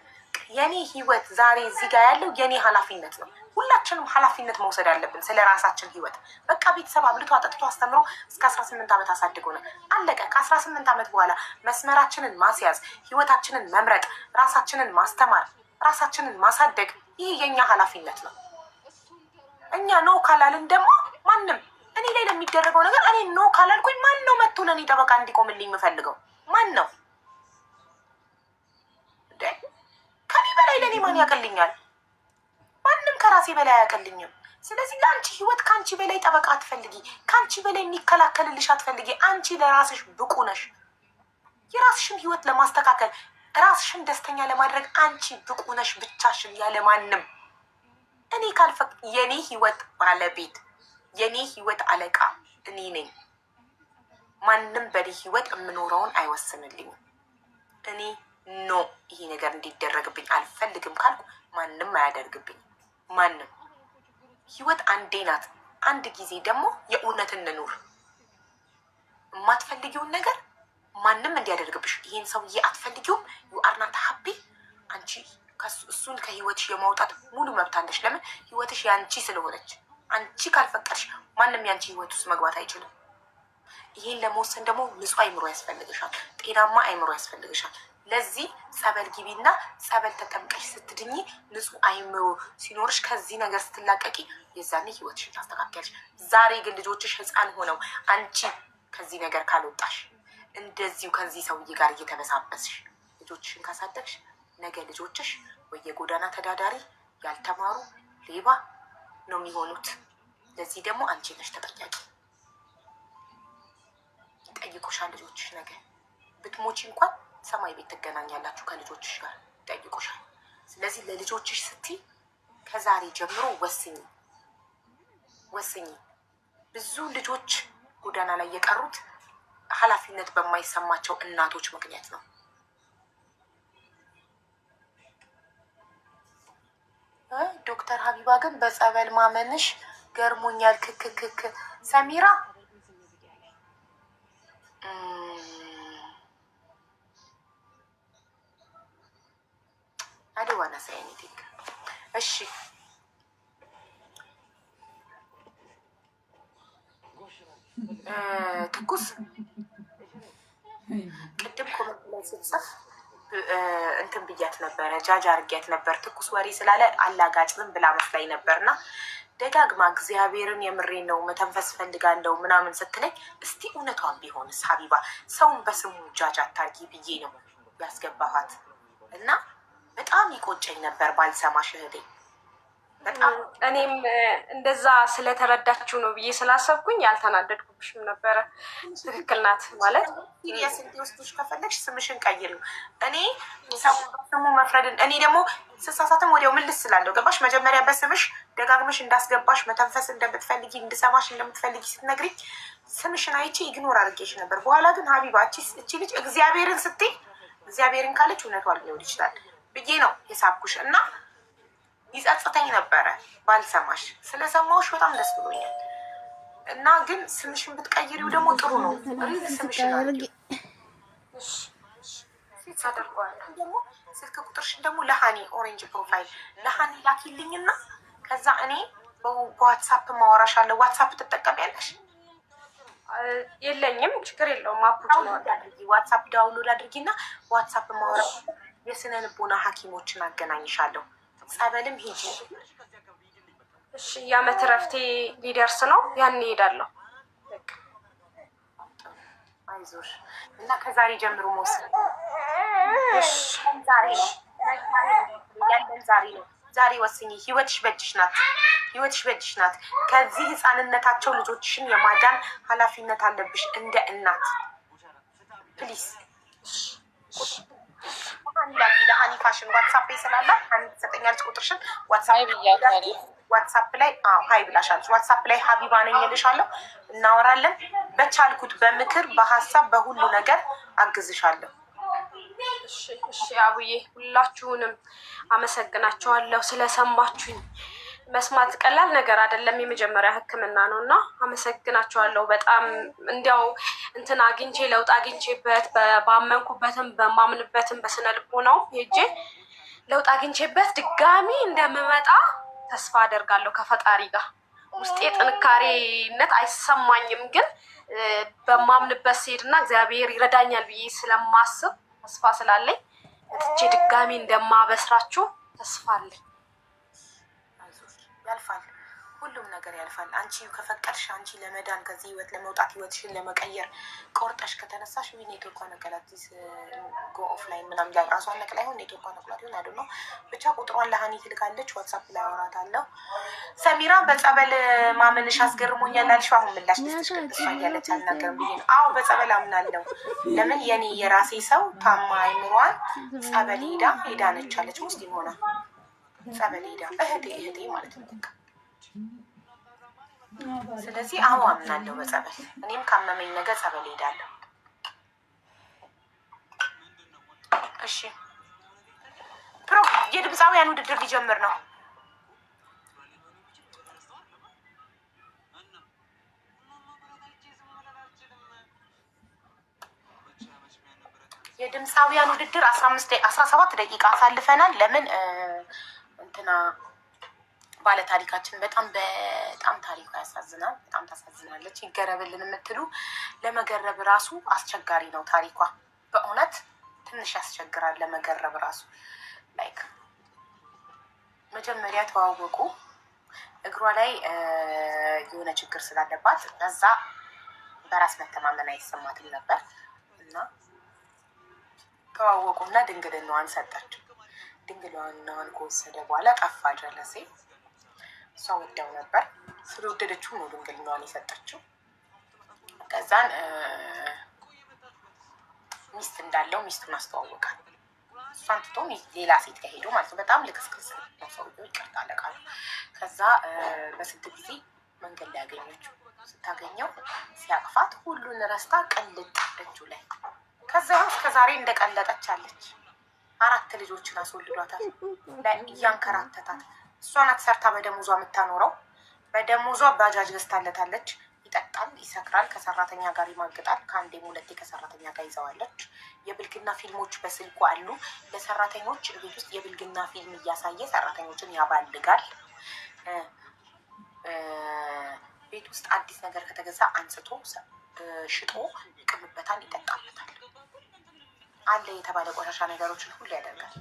የኔ ህይወት ዛሬ እዚህ ጋር ያለው የኔ ኃላፊነት ነው። ሁላችንም ኃላፊነት መውሰድ አለብን ስለ ራሳችን ህይወት። በቃ ቤተሰብ አብልቶ አጠጥቶ አስተምሮ እስከ 18 ዓመት አሳድጎናል። አለቀ። ከ18 ዓመት በኋላ መስመራችንን ማስያዝ፣ ህይወታችንን መምረጥ፣ ራሳችንን ማስተማር፣ ራሳችንን ማሳደግ፣ ይህ የኛ ኃላፊነት ነው። እኛ ነው ካላልን ደግሞ ማንም እኔ ላይ ለሚደረገው ነገር እኔ ኖ ካላልኩኝ ማን ነው መጥቶ ለእኔ ጠበቃ እንዲቆምልኝ የምፈልገው? ማን ነው? ከኔ በላይ ለእኔ ማን ያቀልኛል? ከራሴ በላይ አያውቅልኝም። ስለዚህ ለአንቺ ህይወት ከአንቺ በላይ ጠበቃ አትፈልጊ፣ ከአንቺ በላይ የሚከላከልልሽ አትፈልጊ። አንቺ ለራስሽ ብቁ ነሽ። የራስሽን ህይወት ለማስተካከል ራስሽን ደስተኛ ለማድረግ አንቺ ብቁ ነሽ፣ ብቻሽን ያለ ማንም። እኔ ካልፈቅ የኔ ህይወት ባለቤት የኔ ህይወት አለቃ እኔ ነኝ። ማንም በኔ ህይወት የምኖረውን አይወስንልኝም። እኔ ኖ ይሄ ነገር እንዲደረግብኝ አልፈልግም ካልኩ ማንም አያደርግብኝ። ማንም ህይወት አንዴ ናት። አንድ ጊዜ ደግሞ የእውነት እንኑር። የማትፈልጊውን ነገር ማንም እንዲያደርግብሽ ይሄን ሰውዬ አትፈልጊውም። ዩ አር ናት ሀፒ። አንቺ እሱን ከህይወትሽ የማውጣት ሙሉ መብት አለሽ። ለምን? ህይወትሽ ያንቺ ስለሆነች። አንቺ ካልፈቀድሽ ማንም ያንቺ ህይወት ውስጥ መግባት አይችልም። ይሄን ለመወሰን ደግሞ ንጹህ አይምሮ ያስፈልግሻል። ጤናማ አይምሮ ያስፈልግሻል። ለዚህ ጸበል ግቢና ጸበል ተጠምቀሽ ስትድኚ ንጹህ አይምሮ ሲኖርሽ ከዚህ ነገር ስትላቀቂ የዛኔ ህይወትሽን ታስተካክያለሽ። ዛሬ ግን ልጆችሽ ህፃን ሆነው አንቺ ከዚህ ነገር ካልወጣሽ እንደዚሁ ከዚህ ሰውዬ ጋር እየተበሳበስሽ ልጆችሽን ካሳደግሽ ነገ ልጆችሽ ወይ የጎዳና ተዳዳሪ ያልተማሩ ሌባ ነው የሚሆኑት። ለዚህ ደግሞ አንቺ ነሽ ተጠያቂ። ይጠይቁሻል ልጆችሽ። ነገ ብትሞቺ እንኳን ሰማይ ቤት ትገናኛላችሁ ከልጆችሽ ጋር ይጠይቁሻል። ስለዚህ ለልጆችሽ ስትይ ከዛሬ ጀምሮ ወስኝ። ብዙ ልጆች ጎዳና ላይ የቀሩት ኃላፊነት በማይሰማቸው እናቶች ምክንያት ነው። ዶክተር ሀቢባ ግን በጸበል ማመንሽ ገርሞኛል። ክክክክ ሰሚራ አደዋና ሳይኒቲክ እሺ ትኩስ ቅድም ኮመንት ላይ ስትጽፍ እንትን ብያት ነበረ፣ ጃጅ አርጊያት ነበር። ትኩስ ወሬ ስላለ አላጋጭም ብላ መስላኝ ነበርና ደጋግማ እግዚአብሔርን የምሬን ነው መተንፈስ ፈልጋለሁ ምናምን ስትለኝ እስቲ እውነቷን ቢሆንስ ሀቢባ ሰውን በስሙ ጃጅ አታርጊ ብዬ ነው ያስገባኋት። እና በጣም ይቆጨኝ ነበር ባልሰማሽ እህቴ። በጣም እኔም እንደዛ ስለተረዳችው ነው ብዬ ስላሰብኩኝ ያልተናደድኩብሽም ነበረ። ትክክል ናት ማለት የስንት ወስዶች ከፈለግሽ ስምሽን ቀይሪው። እኔ ሰው ስሙ መፍረድን እኔ ደግሞ ስሳሳትም ወዲያው ምልስ ስላለው ገባሽ። መጀመሪያ በስምሽ ደጋግመሽ እንዳስገባሽ መተንፈስ እንደምትፈልጊ እንድሰማሽ እንደምትፈልጊ ስትነግሪኝ ስምሽን አይቼ ኢግኖር አድርጌሽ ነበር። በኋላ ግን ሀቢባ እቺ ልጅ እግዚአብሔርን ስትይ እግዚአብሔርን ካለች እውነቷ ሊሆን ይችላል ብዬ ነው የሳብኩሽ እና ይጸጽተኝ ነበረ ባልሰማሽ። ስለሰማሁሽ በጣም ደስ ብሎኛል። እና ግን ስምሽን ብትቀይሪው ደግሞ ጥሩ ነው። ስምሽን ደግሞ ስልክ ቁጥርሽን ደግሞ ለሀኒ ኦሬንጅ ፕሮፋይል ለሀኒ ላኪልኝና ከዛ እኔ በዋትሳፕ ማወራሽ አለ። ዋትሳፕ ትጠቀሚያለሽ? የለኝም፣ ችግር የለውም። ዋትሳፕ ዳውንሎድ አድርጊና ዋትሳፕ ማወራሽ የስነ ልቦና ሐኪሞችን አገናኝሻለሁ። ጸበልም ሂጂ። እሺ፣ የዓመት እረፍቴ ሊደርስ ነው፣ ያን እሄዳለሁ። አይዞሽ እና ከዛሬ ጀምሮ መውሰድ ዛሬ ነው ያለን ዛሬ ነው። ዛሬ ወስኝ። ህይወትሽ በእጅሽ ናት። ህይወትሽ በእጅሽ ናት። ከዚህ ህፃንነታቸው ልጆችሽን የማዳን ኃላፊነት አለብሽ እንደ እናት። ፕሊዝ ለሀኒ ፋሽን ዋትሳፕ ስላለ ሀኒ ትሰጠኛለች ቁጥርሽን። ዋትሳፕ ላይ ሀይ ብላሻለች። ዋትሳፕ ላይ ሀቢባ ነኝ እልሻለሁ። እናወራለን። በቻልኩት በምክር በሀሳብ በሁሉ ነገር አግዝሻለሁ። እሺ አቡዬ፣ ሁላችሁንም አመሰግናቸዋለሁ ስለሰማችሁኝ። መስማት ቀላል ነገር አይደለም፣ የመጀመሪያ ሕክምና ነው እና አመሰግናቸዋለሁ በጣም። እንዲያው እንትን አግኝቼ ለውጥ አግኝቼበት ባመንኩበትም በማምንበትም በስነ ልቦናው ሄጄ ለውጥ አግኝቼበት ድጋሚ እንደምመጣ ተስፋ አደርጋለሁ ከፈጣሪ ጋር። ውስጤ ጥንካሬነት አይሰማኝም፣ ግን በማምንበት ስሄድና እግዚአብሔር ይረዳኛል ብዬ ስለማስብ ተስፋ ስላለኝ እትቼ ድጋሚ እንደማበስራችሁ ተስፋ አለኝ። ያልፋል። ሁሉም ነገር ያልፋል። አንቺ ከፈቀድሽ፣ አንቺ ለመዳን ከዚህ ህይወት ለመውጣት ህይወትሽን ለመቀየር ቆርጠሽ ከተነሳሽ ኔትወርኳ ነቀላቲስ ጎ ኦፍላይን ምናምን ላይ ራሷን ነቅላ ይሆን ኔትወርኳ ነቅላት ይሆን አይደል ነው። ብቻ ቁጥሯን ለሀኒ ትልካለች። ዋትሳፕ ላይ አወራታለሁ። ሰሚራ በጸበል ማመንሽ አስገርሞኛል አልሽው። አሁን ምላሽ ትስጥሽ ቅድስቷ እያለች አልናገርም ብዬ ነው። አዎ በጸበል አምናለሁ። ለምን የኔ የራሴ ሰው ታማ አይምሯን ጸበል ሄዳ ነች አለች። ሙስሊም ሆና ጸበል ሄዳ እህቴ ማለት ነው። ስለዚህ አሁን አምናለሁ በጸበል። እኔም ካመመኝ ነገር ጸበል ሄዳለሁ። እሺ የድምፃውያን ውድድር ሊጀምር ነው። የድምፃውያን ውድድር 17 ደቂቃ አሳልፈናል። ለምን እንትና ባለ ታሪካችን በጣም ታሪኳ ያሳዝናል። በጣም ታሳዝናለች። ይገረብልን የምትሉ ለመገረብ ራሱ አስቸጋሪ ነው ታሪኳ። በእውነት ትንሽ ያስቸግራል ለመገረብ ራሱ። ላይክ መጀመሪያ ተዋወቁ። እግሯ ላይ የሆነ ችግር ስላለባት በዛ በራስ መተማመን አይሰማትም ነበር እና ተዋወቁና ድንግልናዋን ሰጠችው። ድንግልናዋን ከወሰደ በኋላ ጠፋ ጀለሴ። እሷ ወደው ነበር። ስለወደደችው ነው ድንግልናዋን የሰጠችው። ከዛን ሚስት እንዳለው ሚስቱን አስተዋወቃል። እሷን ትቶ ሌላ ሴት ጋር ሄዶ ማለት ነው። በጣም ልክስክስ ነው ሰውዬው። ይቅርታ አለቃሉ። ከዛ በስንት ጊዜ መንገድ ላይ ያገኘችው። ስታገኘው ሲያቅፋት ሁሉን ረስታ ቀልጥ እጁ ላይ። ከዛ እስከ ዛሬ እንደቀለጠች አለች። 4 ልጆችን አስወልዷታል። እያንከራተታት እሷ ናት ሰርታ በደሞዟ የምታኖረው። በደሞዟ ባጃጅ ገዝታለታለች። ይጠጣል፣ ይሰክራል፣ ከሰራተኛ ጋር ይማግጣል። ከአንዴም 2 ከሰራተኛ ጋር ይዘዋለች። የብልግና ፊልሞች በስልኩ አሉ። ለሰራተኞች ቤት ውስጥ የብልግና ፊልም እያሳየ ሰራተኞችን ያባልጋል። ቤት ውስጥ አዲስ ነገር ከተገዛ አንስቶ ሽጦ ይቅምበታል፣ ይጠጣበታል። አለ የተባለ ቆሻሻ ነገሮችን ሁሉ ያደርጋል።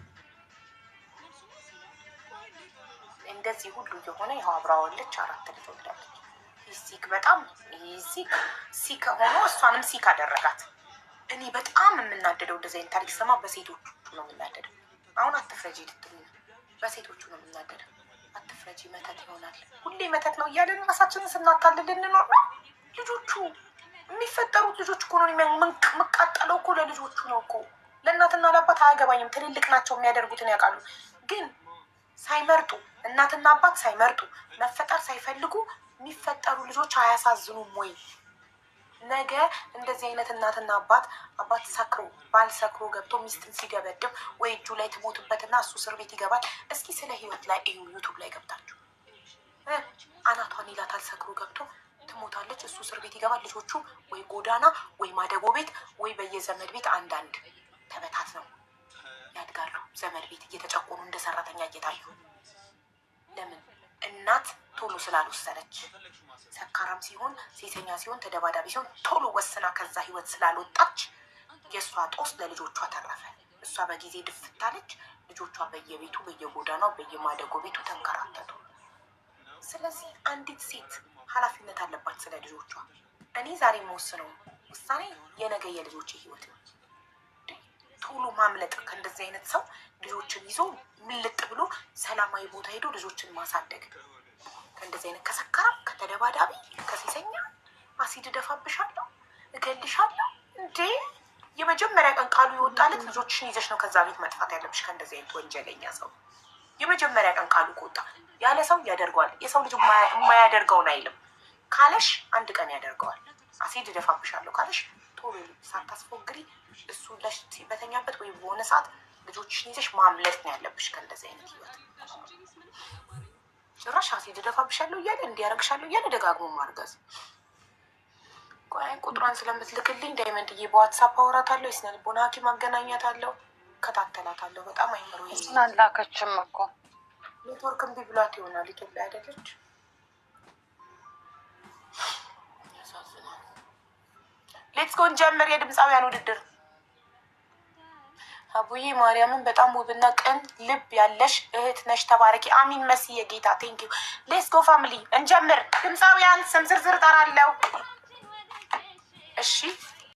እንደዚህ ሁሉ የሆነ ይኸው አብራዋለች። 4 ልጅ ወልዳለች። ሲክ በጣም ሲክ ሆኖ እሷንም ሲክ አደረጋት። እኔ በጣም የምናደደው እንደዚህ አይነት ታሪክ ሰማ በሴቶቹ ነው የምናደደው። አሁን አትፍረጂ ልትሉ በሴቶቹ ነው የምናደደው። አትፍረጂ መተት ይሆናል። ሁሌ መተት ነው እያለን ራሳችንን ስናታልል እንኖር ነው። ልጆቹ የሚፈጠሩት ልጆች እኮ ነው። የምቃጠለው እኮ ለልጆቹ ነው እኮ። ለእናትና ለአባት አያገባኝም። ትልልቅ ናቸው፣ የሚያደርጉትን ያውቃሉ። ግን ሳይመርጡ እናትና አባት ሳይመርጡ መፈጠር ሳይፈልጉ የሚፈጠሩ ልጆች አያሳዝኑም ወይ? ነገ እንደዚህ አይነት እናትና አባት ሰክሮ ባል ሰክሮ ገብቶ ሚስትን ሲደበድብ ወይ እጁ ላይ ትሞትበትና እሱ እስር ቤት ይገባል። እስኪ ስለ ህይወት ላይ እዩ። ዩቱብ ላይ ገብታችሁ አናቷን ይላታል። ሰክሮ ገብቶ ትሞታለች፣ እሱ እስር ቤት ይገባል። ልጆቹ ወይ ጎዳና ወይ ማደጎ ቤት ወይ በየዘመድ ቤት አንዳንድ ተበታት ነው ያድጋሉ። ዘመድ ቤት እየተጨቆኑ እንደ ሰራተኛ እየታዩ። ለምን? እናት ቶሎ ስላልወሰነች። ሰካራም ሲሆን ሴተኛ ሲሆን ተደባዳቢ ሲሆን ቶሎ ወስና ከዛ ህይወት ስላልወጣች የእሷ ጦስ ለልጆቿ ተረፈ። እሷ በጊዜ ድፍታለች። ልጆቿ በየቤቱ በየጎዳናው በየማደጎ ቤቱ ተንከራተቱ። ስለዚህ አንዲት ሴት ኃላፊነት አለባት ስለ ልጆቿ። እኔ ዛሬ የምወስነው ውሳኔ የነገ የልጆች ህይወት ነው። ቶሎ ማምለጥ ከእንደዚህ አይነት ሰው ልጆችን ይዞ ምልጥ ብሎ ሰላማዊ ቦታ ሄዶ ልጆችን ማሳደግ ከእንደዚህ አይነት ከሰካራም ከተደባዳቢ ከሴሰኛ አሲድ እደፋብሻለሁ እገልሻለሁ እንዴ! የመጀመሪያ ቀን ቃሉ የወጣለት ልጆችሽን ይዘሽ ነው ከዛ ቤት መጥፋት ያለብሽ ከእንደዚህ አይነት ወንጀለኛ ሰው። የመጀመሪያ ቀን ቃሉ ከወጣ ያለ ሰው ያደርገዋል። የሰው ልጅ የማያደርገውን አይልም ካለሽ አንድ ቀን ያደርገዋል። አሲድ እደፋብሻለሁ ካለሽ ቶሎ ሳታስፎግሪ እሱ በተኛበት ወይ በሆነ ሰዓት ልጆችሽን ይዘሽ ማምለጥ ነው ያለብሽ ከእንደዚህ አይነት ህይወት። ጭራሽ አሲድ እደፋብሻለሁ እያለ እንዲያረግሻለሁ እያለ ደጋግሞ ማርገዝ። ቆይ ቁጥሯን ስለምትልክልኝ ዳይመንድዬ በዋትሳፕ አወራታለሁ። የስነ ልቦና ሐኪም አገናኛታለሁ፣ እከታተላታለሁ። በጣም አይምሮ አላከችም እኮ ኔትወርክ እምቢ ብሏት ይሆናል። ኢትዮጵያ አይደለች። ሌትስ ጎን ጀምር የድምፃውያን ውድድር አቡዬ ማርያምን በጣም ውብና ቅን ልብ ያለሽ እህት ነሽ። ተባረኪ። አሚን። መስዬ ጌታ ቴንኪዩ። ሌስ ጎ ፋሚሊ እንጀምር። ድምፃውያን ስም ዝርዝር እጠራለሁ። እሺ